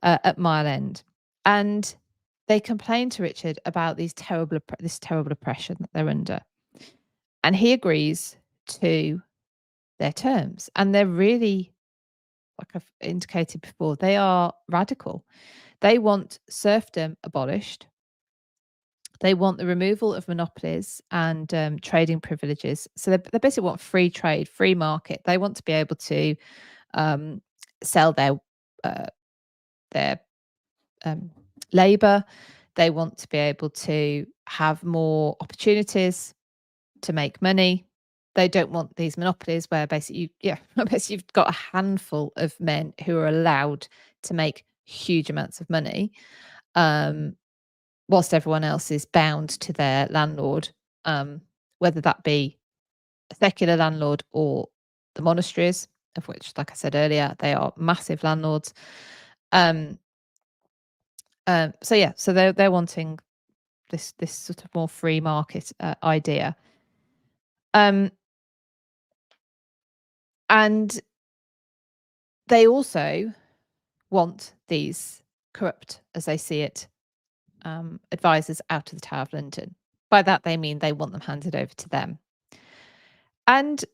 at Mile End. And they complain to Richard about this terrible oppression that they're under. And he agrees to their terms. And they're really, like I've indicated before, they are radical. They want serfdom abolished. They want the removal of monopolies and trading privileges. So they basically want free trade, free market. They want to be able to sell their labour. They want to be able to have more opportunities to make money. They don't want these monopolies where basically you've got a handful of men who are allowed to make huge amounts of money, whilst everyone else is bound to their landlord, whether that be a secular landlord or the monasteries, of which, like I said earlier, they are massive landlords. So they're wanting this sort of more free market idea. And they also want these corrupt, as they see it, advisors out of the Tower of London. By that they mean they want them handed over to them. And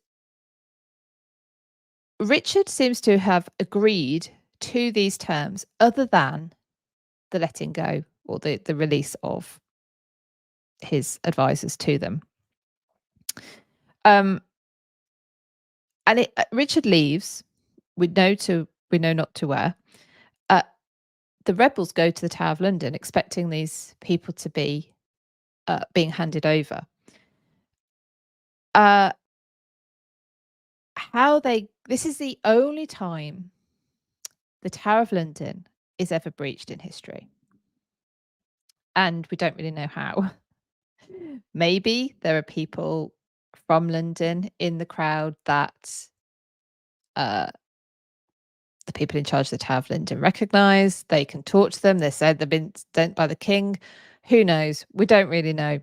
Richard seems to have agreed to these terms other than the letting go or the release of his advisors to them. And Richard leaves. We know not to where. The rebels go to the Tower of London expecting these people to be being handed over. This is the only time the Tower of London is ever breached in history. And we don't really know how. Maybe there are people from London in the crowd that the people in charge of the Tower of London recognise. They can talk to them. They said they've been sent by the king. Who knows? We don't really know.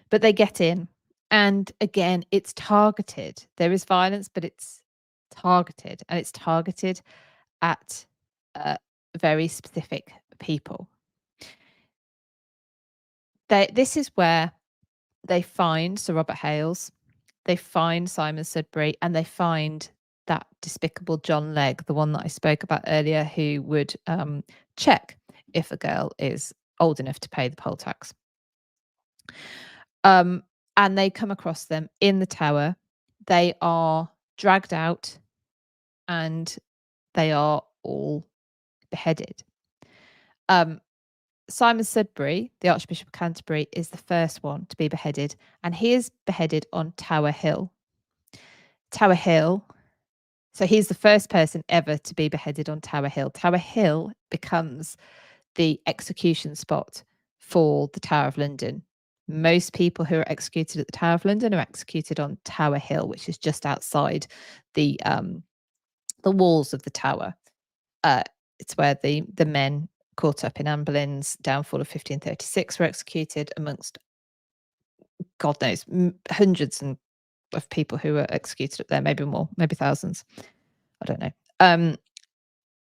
But they get in. And again, it's targeted. There is violence, but it's targeted. And it's targeted at very specific people. This is where they find Sir Robert Hales, they find Simon Sudbury, and they find that despicable John Legg, the one that I spoke about earlier, who would check if a girl is old enough to pay the poll tax. And they come across them in the tower. They are dragged out and they are all beheaded. Simon Sudbury, the Archbishop of Canterbury, is the first one to be beheaded, and he is beheaded on Tower Hill. Tower Hill. So he's the first person ever to be beheaded on Tower Hill. Tower Hill becomes the execution spot for the Tower of London. Most people who are executed at the Tower of London are executed on Tower Hill, which is just outside the walls of the tower. It's where the men caught up in Anne Boleyn's downfall of 1536 were executed, amongst, God knows, hundreds of people who were executed up there, maybe more, maybe thousands. I don't know.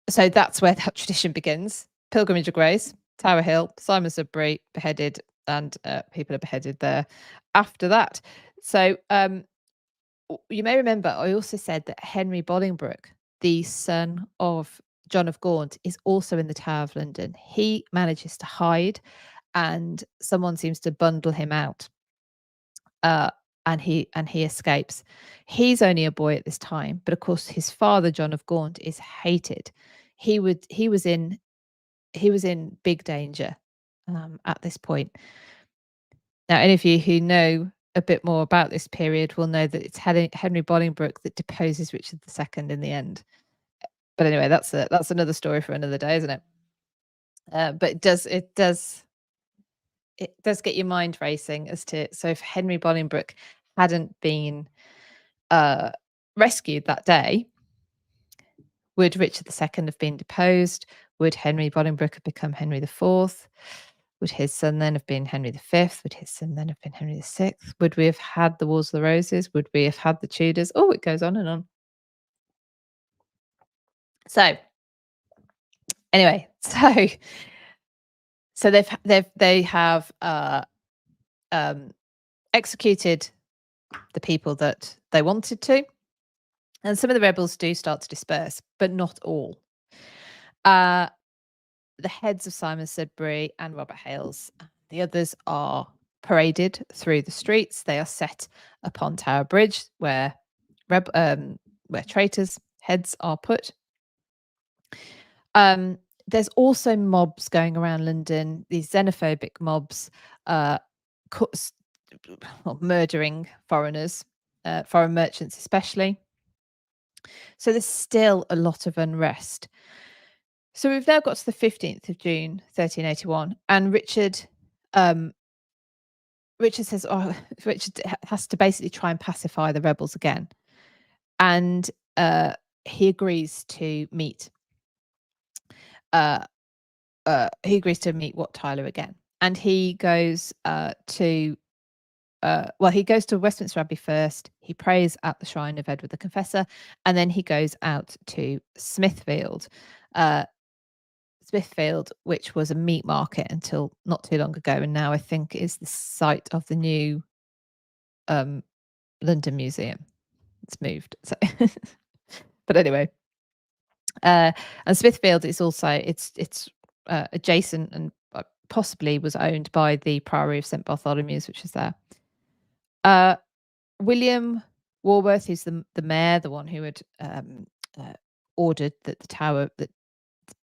So that's where that tradition begins. Pilgrimage of Grace, Tower Hill, Simon Sudbury beheaded, and people are beheaded there after that. So you may remember I also said that Henry Bolingbroke, the son of John of Gaunt, is also in the Tower of London. He manages to hide, and someone seems to bundle him out, and he escapes. He's only a boy at this time, but of course his father, John of Gaunt, is hated. He was in big danger at this point. Now, any of you who know a bit more about this period will know that it's Henry Bolingbroke that deposes Richard II in the end. But anyway, that's another story for another day, isn't it? But it does get your mind racing as to, so if Henry Bolingbroke hadn't been rescued that day, would Richard II have been deposed? Would Henry Bolingbroke have become Henry IV? Would his son then have been Henry V? Would his son then have been Henry VI? Would we have had the Wars of the Roses? Would we have had the Tudors? Oh, it goes on and on. So anyway, so they have executed the people that they wanted to, and some of the rebels do start to disperse, but not all. The heads of Simon Sudbury and Robert Hales, the others, are paraded through the streets. They are set upon Tower Bridge, where traitors' heads are put. There's also mobs going around London, these xenophobic mobs, murdering foreigners, foreign merchants especially. So there's still a lot of unrest. So we've now got to the 15th of June, 1381, and Richard says, Richard has to basically try and pacify the rebels again. And he agrees to meet Wat Tyler again. and he goes to he goes to Westminster Abbey first. He prays at the shrine of Edward the Confessor, and then he goes out to Smithfield. Smithfield, which was a meat market until not too long ago, and now I think is the site of the new London Museum. It's moved. So but anyway, and Smithfield is also it's adjacent and possibly was owned by the Priory of St Bartholomew's, which is there. William Walworth, who's the mayor, the one who had ordered that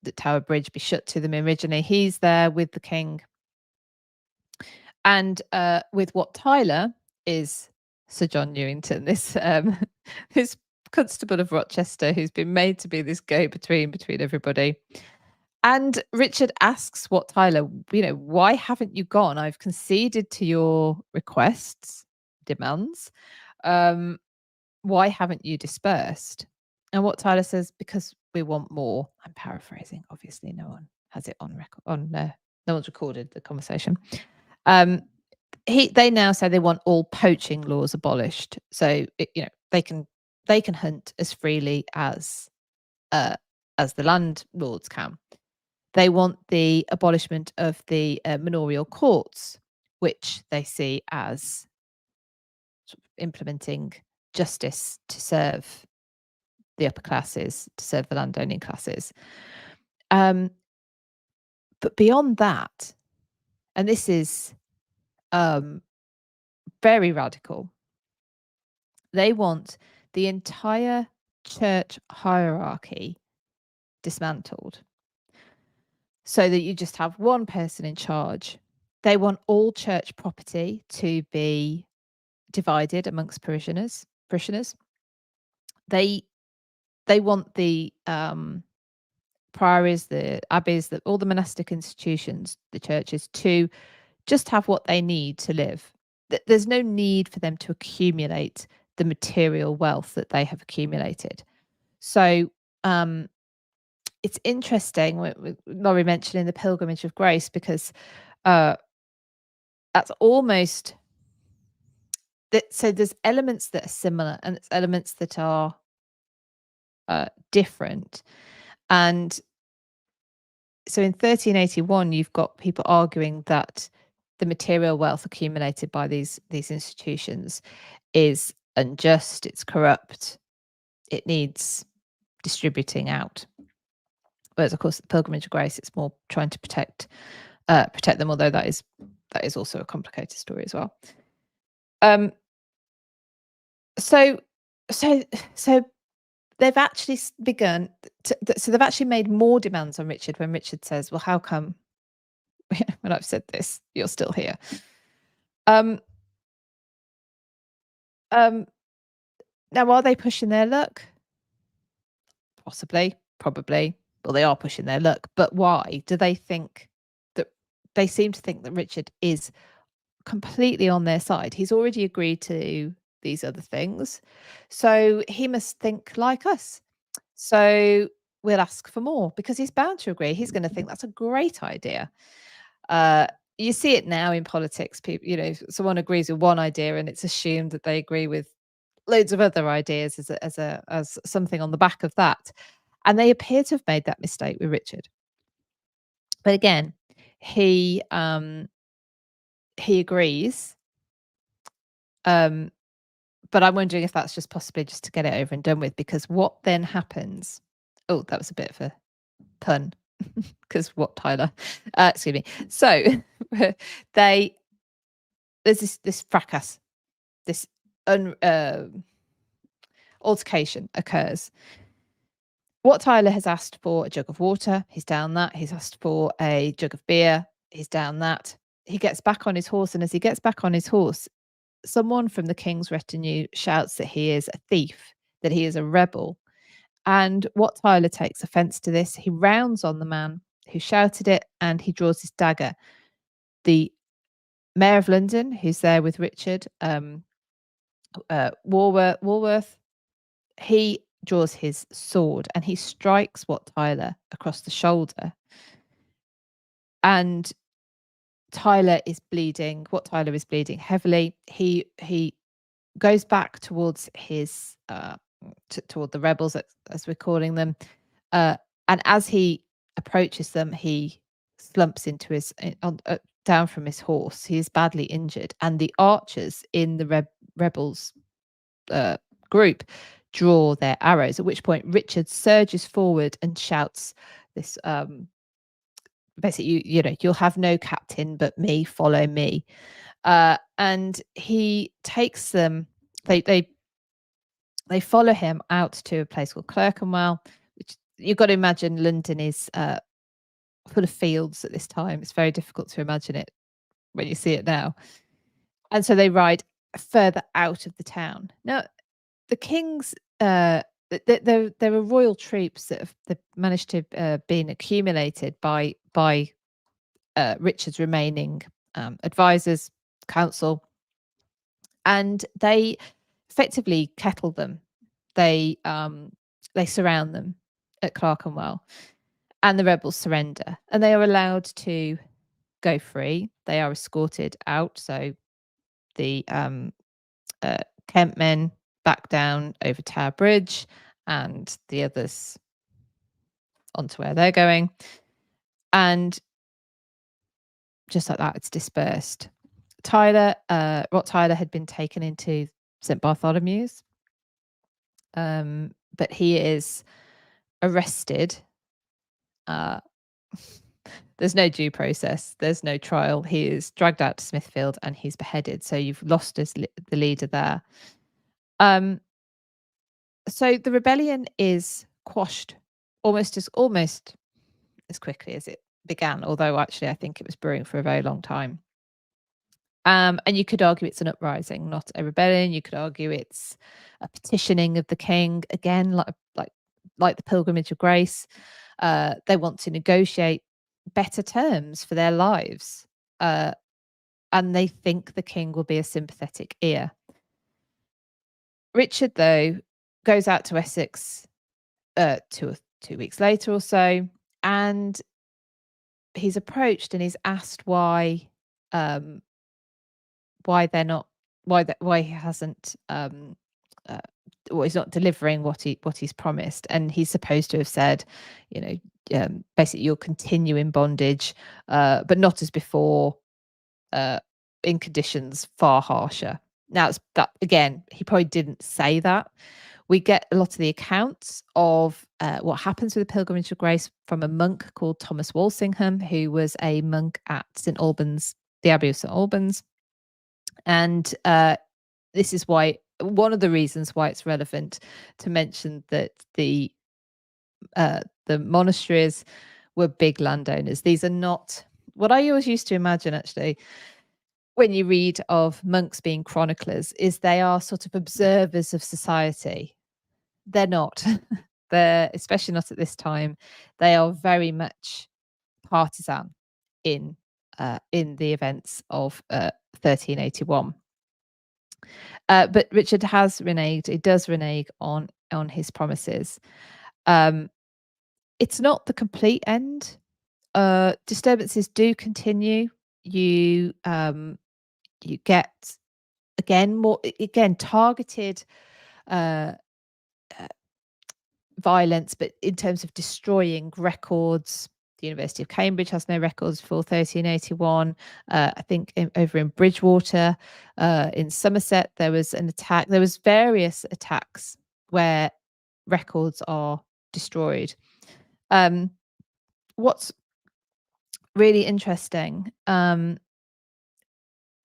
the Tower Bridge be shut to them originally. He's there with the king, and with Wat Tyler is Sir John Newington, this this Constable of Rochester, who's been made to be this go-between between everybody. And Richard asks Wat Tyler, why haven't you gone? I've conceded to your requests, demands. Why haven't you dispersed? And Wat Tyler says, because we want more. I'm paraphrasing. Obviously, no one has it on record. No one's recorded the conversation. They now say they want all poaching laws abolished. So they can hunt as freely as the landlords can. They want the abolishment of the manorial courts, which they see as sort of implementing justice to serve the upper classes, to serve the landowning classes. But beyond that, and this is very radical, they want the entire church hierarchy dismantled so that you just have one person in charge. They want all church property to be divided amongst parishioners. They want the priories, the abbeys, all the monastic institutions, the churches, to just have what they need to live. There's no need for them to accumulate the material wealth that they have accumulated. So it's interesting with Laurie mentioning the Pilgrimage of Grace, because that's almost that. So there's elements that are similar and there's elements that are different. And so in 1381, you've got people arguing that the material wealth accumulated by these institutions is unjust, it's corrupt, it needs distributing out. Whereas, of course, the Pilgrimage of Grace, it's more trying to protect them, although that is also a complicated story as well. So they've actually begun so they've actually made more demands on Richard when Richard says, well, how come when I've said this, you're still here? Now, are they pushing their luck? Possibly, probably. Well, they are pushing their luck, but why? Do they think that they seem to think that Richard is completely on their side? He's already agreed to these other things, so he must think like us. So we'll ask for more, because he's bound to agree. He's going to think that's a great idea. You see it now in politics. People, someone agrees with one idea, and it's assumed that they agree with loads of other ideas as something on the back of that. And they appear to have made that mistake with Richard. But again, he agrees. But I'm wondering if that's just possibly just to get it over and done with, because what then happens? Oh, that was a bit of a pun, because what, Tyler? Excuse me. So there's this fracas, this altercation occurs. Wat Tyler has asked for a jug of water. He's down that. He's asked for a jug of beer. He's down that. He gets back on his horse, and as he gets back on his horse, someone from the king's retinue shouts that he is a thief, that he is a rebel. And Wat Tyler takes offense to this. He rounds on the man who shouted it, and he draws his dagger. The Mayor of London, who's there with Richard, Walworth, he draws his sword and he strikes Wat Tyler across the shoulder. And Tyler is bleeding. Tyler is bleeding heavily. He goes back towards his toward the rebels, as we're calling them, and as he approaches them, he slumps into his down from his horse. He is badly injured, and the archers in the rebels group draw their arrows. At which point, Richard surges forward and shouts this. Basically, you'll have no captain but me. Follow me. And he takes them. They follow him out to a place called Clerkenwell, which you've got to imagine London is full of fields at this time. It's very difficult to imagine it when you see it now. And so they ride further out of the town. Now, the king's there are royal troops that have managed to been accumulated by Richard's remaining advisors, council, and they effectively kettle them. They surround them at Clerkenwell, and the rebels surrender, and they are allowed to go free. They are escorted out. So the Kent men back down over Tower Bridge, and the others onto where they're going. And just like that, it's dispersed. Tyler had been taken into St. Bartholomew's, but he is arrested. There's no due process. There's no trial. He is dragged out to Smithfield and he's beheaded. So you've lost as the leader there. So the rebellion is quashed almost as quickly as it began, although actually I think it was brewing for a very long time. And you could argue it's an uprising, not a rebellion. You could argue it's a petitioning of the king, again, like the Pilgrimage of Grace. They want to negotiate better terms for their lives, and they think the king will be a sympathetic ear. Richard, though, goes out to Essex 2 weeks later or so, and he's approached and he's asked why he hasn't he's not delivering what he's promised. And he's supposed to have said, basically, you'll continue in bondage, but not as before, in conditions far harsher. Now, it's that again, he probably didn't say that. We get a lot of the accounts of what happens with the Pilgrimage of Grace from a monk called Thomas Walsingham, who was a monk at St Albans, the Abbey of St Albans. And this is why, one of the reasons why it's relevant to mention that the monasteries were big landowners. These are not what I always used to imagine, actually, when you read of monks being chroniclers, is they are sort of observers of society. They're not. They're, especially not at this time, they are very much partisan in the events of 1381. But Richard has reneged. He does renege on his promises. It's not the complete end. Disturbances do continue. You get again targeted violence, but in terms of destroying records. The University of Cambridge has no records for 1381. I think over in Bridgewater, in Somerset, there was an attack. There was various attacks where records are destroyed. What's really interesting,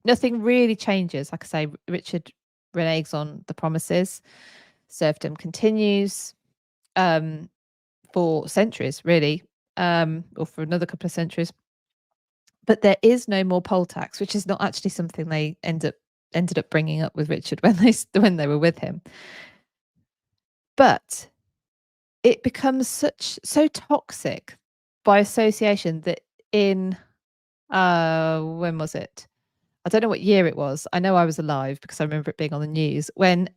nothing really changes. Like I say, Richard reneges on the promises. Serfdom continues for centuries, really, or for another couple of centuries. But there is no more poll tax, which is not actually something they ended up bringing up with Richard when they were with him. But it becomes so toxic by association that in when was it? I don't know what year it was. I know I was alive because I remember it being on the news when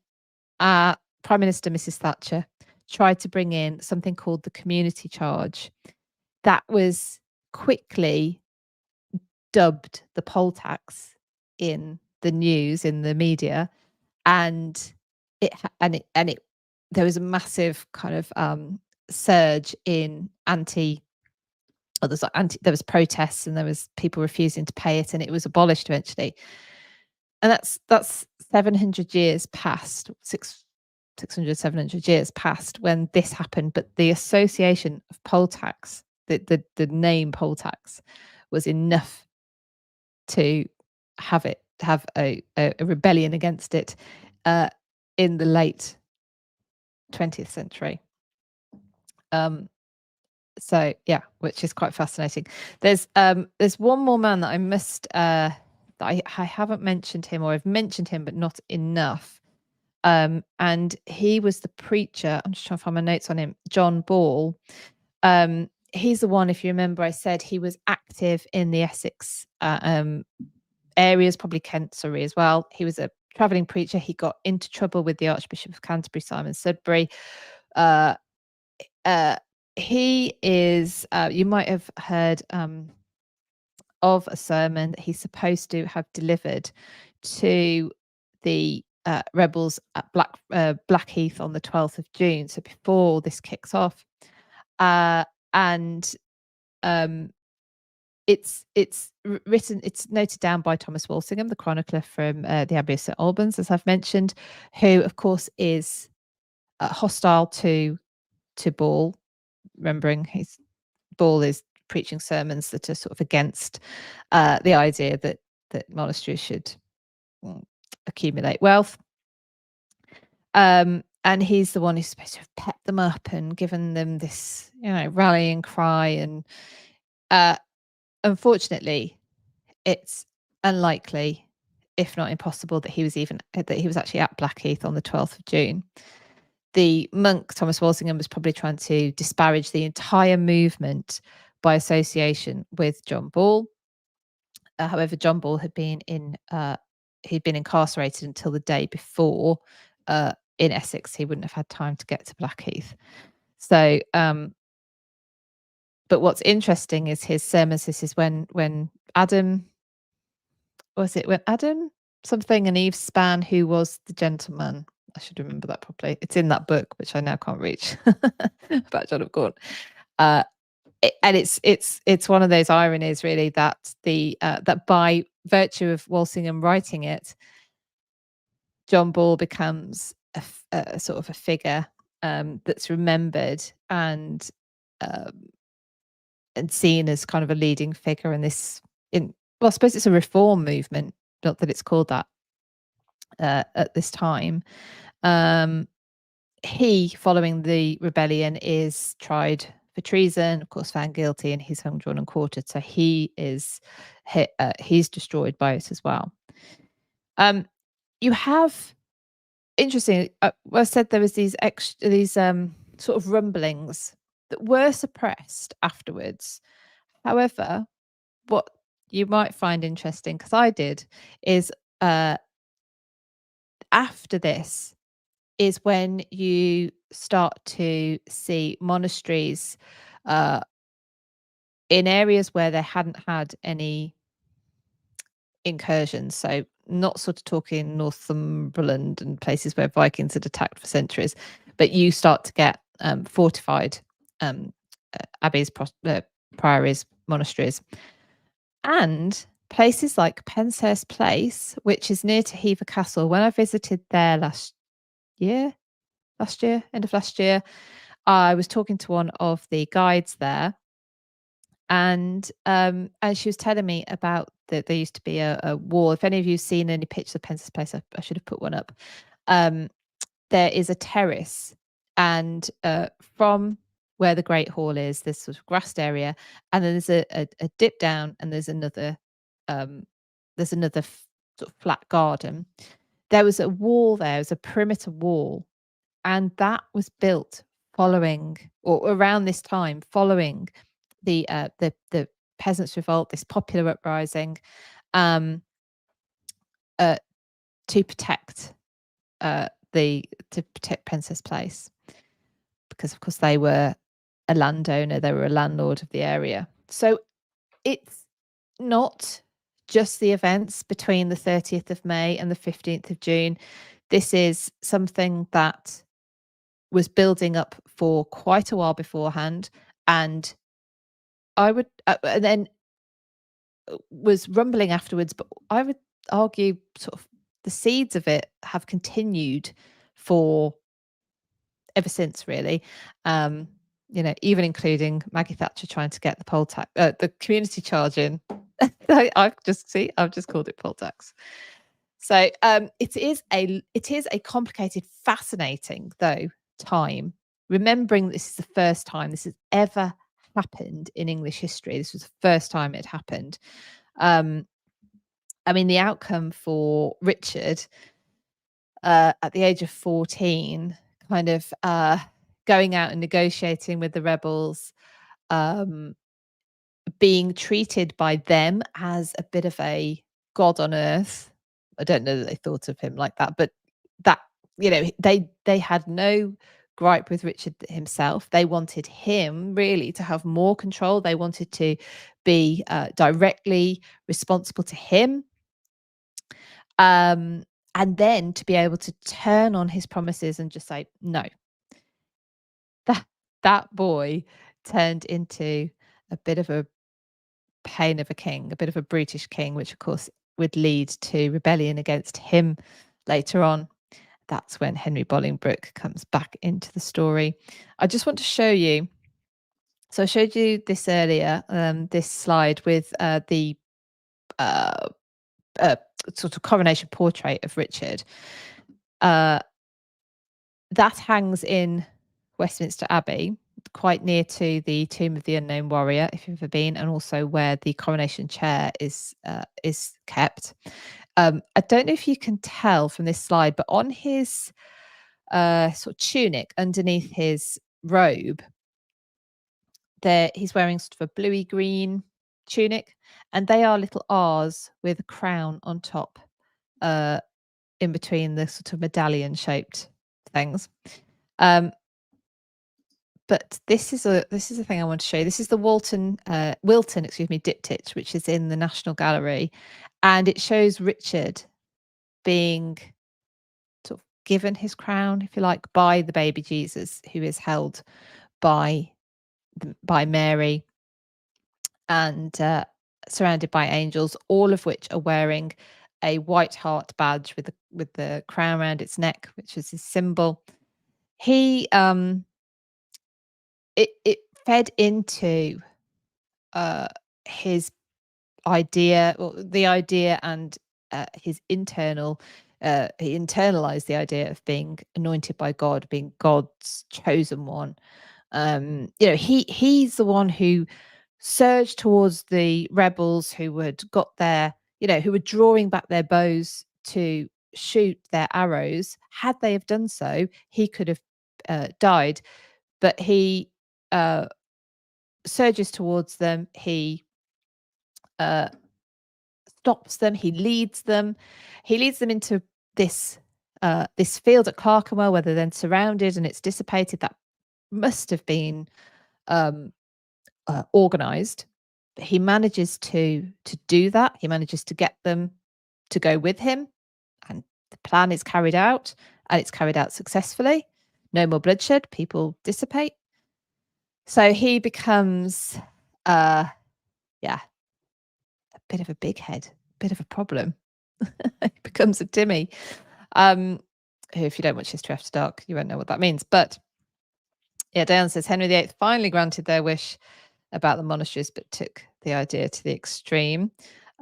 Prime Minister Mrs. Thatcher tried to bring in something called the community charge. That was quickly dubbed the poll tax in the news, in the media, and there was a massive kind of surge in there was protests, and there was people refusing to pay it, and it was abolished eventually. And that's 700 years past, 600, 700 years past when this happened. But the association of poll tax, the name poll tax, was enough to have a rebellion against it in the late 20th century. So yeah, which is quite fascinating. There's one more man that I must that I haven't mentioned him, or I've mentioned him but not enough. And he was the preacher. I'm just trying to find my notes on him. John Ball. He's the one, if you remember, I said he was active in the Essex areas, probably Kent, Surrey as well. He was a traveling preacher. He got into trouble with the Archbishop of Canterbury, Simon Sudbury. He is, you might have heard of a sermon that he's supposed to have delivered to the rebels at Blackheath on the 12th of June. So before all this kicks off. And it's written, it's noted down by Thomas Walsingham, the chronicler from the Abbey of St Albans, as I've mentioned, who of course is hostile to Ball, remembering Ball is preaching sermons that are sort of against the idea that monasteries should accumulate wealth. And he's the one who's supposed to have pepped them up and given them this, rallying cry. And unfortunately, it's unlikely, if not impossible, that he was actually at Blackheath on the 12th of June. The monk Thomas Walsingham was probably trying to disparage the entire movement by association with John Ball. However, John Ball had been incarcerated until the day before in Essex. He wouldn't have had time to get to Blackheath. So, but what's interesting is his sermons. This is when Adam something and Eve span, who was the gentleman. I should remember that properly. It's in that book, which I now can't reach, about John of Gaunt. And it's one of those ironies, really, that that by virtue of Walsingham writing it, John Ball becomes a sort of a figure that's remembered and seen as kind of a leading figure in this. I suppose it's a reform movement, not that it's called that at this time. He, following the rebellion, is tried for treason, of course, found guilty, and he's hung, drawn, and quartered. So he's destroyed by it as well. You have, interesting. I said there was these sort of rumblings that were suppressed afterwards. However, what you might find interesting, because I did, is after this is when you start to see monasteries in areas where they hadn't had any incursions. So not sort of talking Northumberland and places where Vikings had attacked for centuries, but you start to get fortified abbeys, priories, monasteries, and places like Penshurst Place, which is near to Hever Castle. When I visited there end of last year, I was talking to one of the guides there, and she was telling me about that there used to be a wall. If any of you've seen any pictures of Penshurst Place, I should have put one up. There is a terrace, and from where the Great Hall is, this sort of grassed area, and then there's a dip down, and there's another sort of flat garden. There was a wall there, it was a perimeter wall, and that was built following, or around this time, following the Peasants Revolt, this popular uprising, to protect Penshurst Place, because of course they were a landowner, they were a landlord of the area. So it's not just the events between the 30th of May and the 15th of June. This is something that was building up for quite a while beforehand, and I would and then was rumbling afterwards, but I would argue sort of the seeds of it have continued for ever since, really. Um, even including Maggie Thatcher trying to get the poll tax, the community charge in. I've just called it poll tax. So it is a complicated, fascinating though time. Remembering this is the first time this has ever happened in English history. This was the first time it happened. Um, I mean, the outcome for Richard at the age of 14, kind of going out and negotiating with the rebels, um, being treated by them as a bit of a god on earth. I don't know that they thought of him like that, but that they had no gripe with Richard himself. They wanted him really to have more control. They wanted to be directly responsible to him, and then to be able to turn on his promises and just say no. That boy turned into a bit of a pain of a king, a bit of a brutish king, which of course would lead to rebellion against him later on. That's when Henry Bolingbroke comes back into the story. I just want to show you. So I showed you this earlier, this slide with the uh, sort of coronation portrait of Richard. That hangs in Westminster Abbey, quite near to the Tomb of the Unknown Warrior, if you've ever been, and also where the coronation chair is kept. I don't know if you can tell from this slide, but on his sort of tunic underneath his robe, there he's wearing sort of a bluey green tunic, and they are little R's with a crown on top, in between the sort of medallion shaped things. But this is a thing I want to show you. This is the Wilton, diptych, which is in the National Gallery, and it shows Richard being sort of given his crown, if you like, by the baby Jesus, who is held by Mary and surrounded by angels, all of which are wearing a white hart badge with the crown around its neck, which is his symbol. He it fed into his idea, or the idea, and his internal he internalized the idea of being anointed by God, being God's chosen one. He's the one who surged towards the rebels who had got their, who were drawing back their bows to shoot their arrows. Had they have done so, he could have died, but he surges towards them. He stops them. He leads them into this this field at Clerkenwell, where they're then surrounded and it's dissipated. That must have been organized. But he manages to do that. He manages to get them to go with him, and the plan is carried out, and it's carried out successfully. No more bloodshed. People dissipate. So he becomes a bit of a big head, bit of a problem. He becomes a Timmy. Who, if you don't watch History After Dark, you won't know what that means. But yeah, Diane says Henry VIII finally granted their wish about the monasteries, but took the idea to the extreme.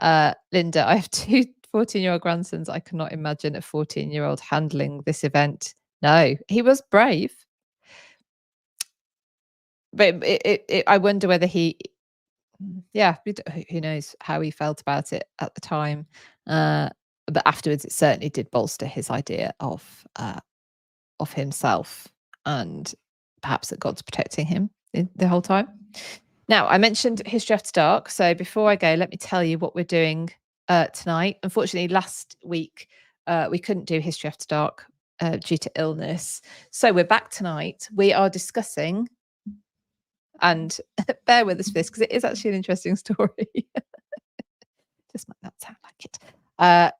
Linda, I have two 14-year-old grandsons. I cannot imagine a 14-year-old handling this event. No, he was brave. But I wonder whether he, who knows how he felt about it at the time. But afterwards, it certainly did bolster his idea of himself, and perhaps that God's protecting him the whole time. Now, I mentioned History After Dark. So before I go, let me tell you what we're doing tonight. Unfortunately, last week we couldn't do History After Dark due to illness. So we're back tonight. We are discussing, and bear with us for this because it is actually an interesting story. This might not sound like it.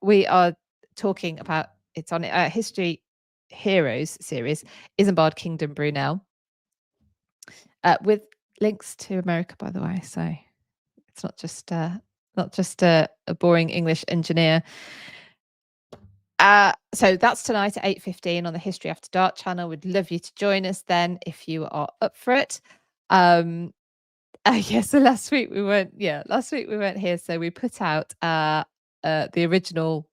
We are talking about, it's on History Heroes series, Isambard Kingdom Brunel, with links to America, by the way. So it's not just a boring English engineer. So that's tonight at 8:15 on the History After Dark channel. We'd love you to join us then if you are up for it. So last week we weren't here. So we put out the original,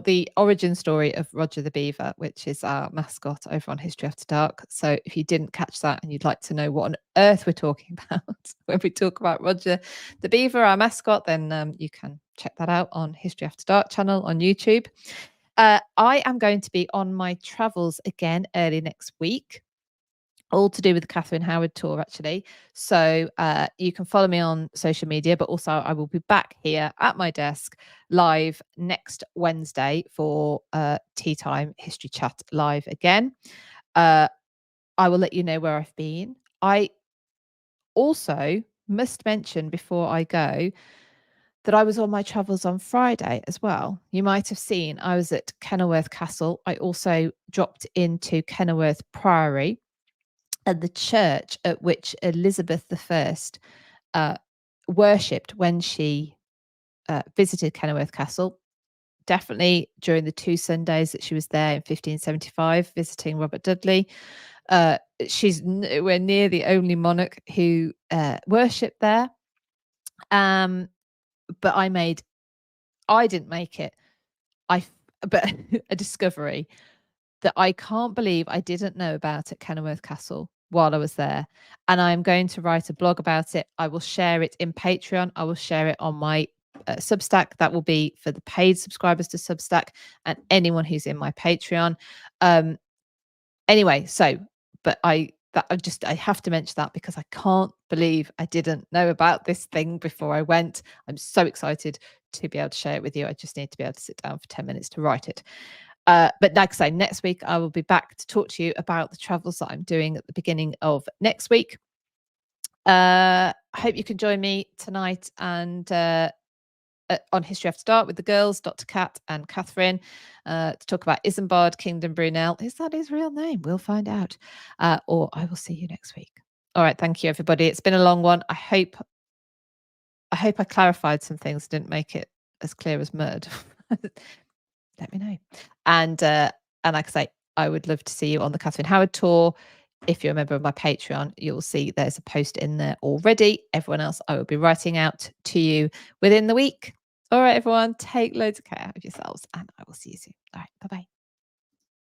the origin story of Roger the Beaver, which is our mascot over on History After Dark. So if you didn't catch that and you'd like to know what on earth we're talking about when we talk about Roger the Beaver, our mascot, then you can check that out on History After Dark channel on YouTube. I am going to be on my travels again early next week, all to do with the Catherine Howard tour, actually. So you can follow me on social media, but also I will be back here at my desk live next Wednesday for Tea Time History Chat live again. I will let you know where I've been. I also must mention before I go that I was on my travels on Friday as well. You might have seen I was at Kenilworth Castle. I also dropped into Kenilworth Priory, and the church at which Elizabeth I worshipped when she visited Kenilworth Castle. Definitely during the 2 Sundays that she was there in 1575 visiting Robert Dudley. She's nowhere near the only monarch who worshipped there. But I didn't make it. But a discovery that I can't believe I didn't know about at Kenilworth Castle while I was there. And I'm going to write a blog about it. I will share it in Patreon. I will share it on my Substack. That will be for the paid subscribers to Substack and anyone who's in my Patreon. Anyway, but I have to mention that because I can't believe I didn't know about this thing before I went. I'm so excited to be able to share it with you. I just need to be able to sit down for 10 minutes to write it. But like I say, next week I will be back to talk to you about the travels that I'm doing at the beginning of next week. I hope you can join me tonight and on History After Dark with the girls, Dr. Kat and Catherine, to talk about Isambard Kingdom Brunel. Is that his real name? We'll find out. Or I will see you next week. All right, thank you everybody. It's been a long one. I hope I clarified some things, didn't make it as clear as mud. Let me know. And like I say, I would love to see you on the Catherine Howard tour. If you're a member of my Patreon, you'll see there's a post in there already. Everyone else, I will be writing out to you within the week. All right, everyone, take loads of care of yourselves, and I will see you soon. All right, bye-bye.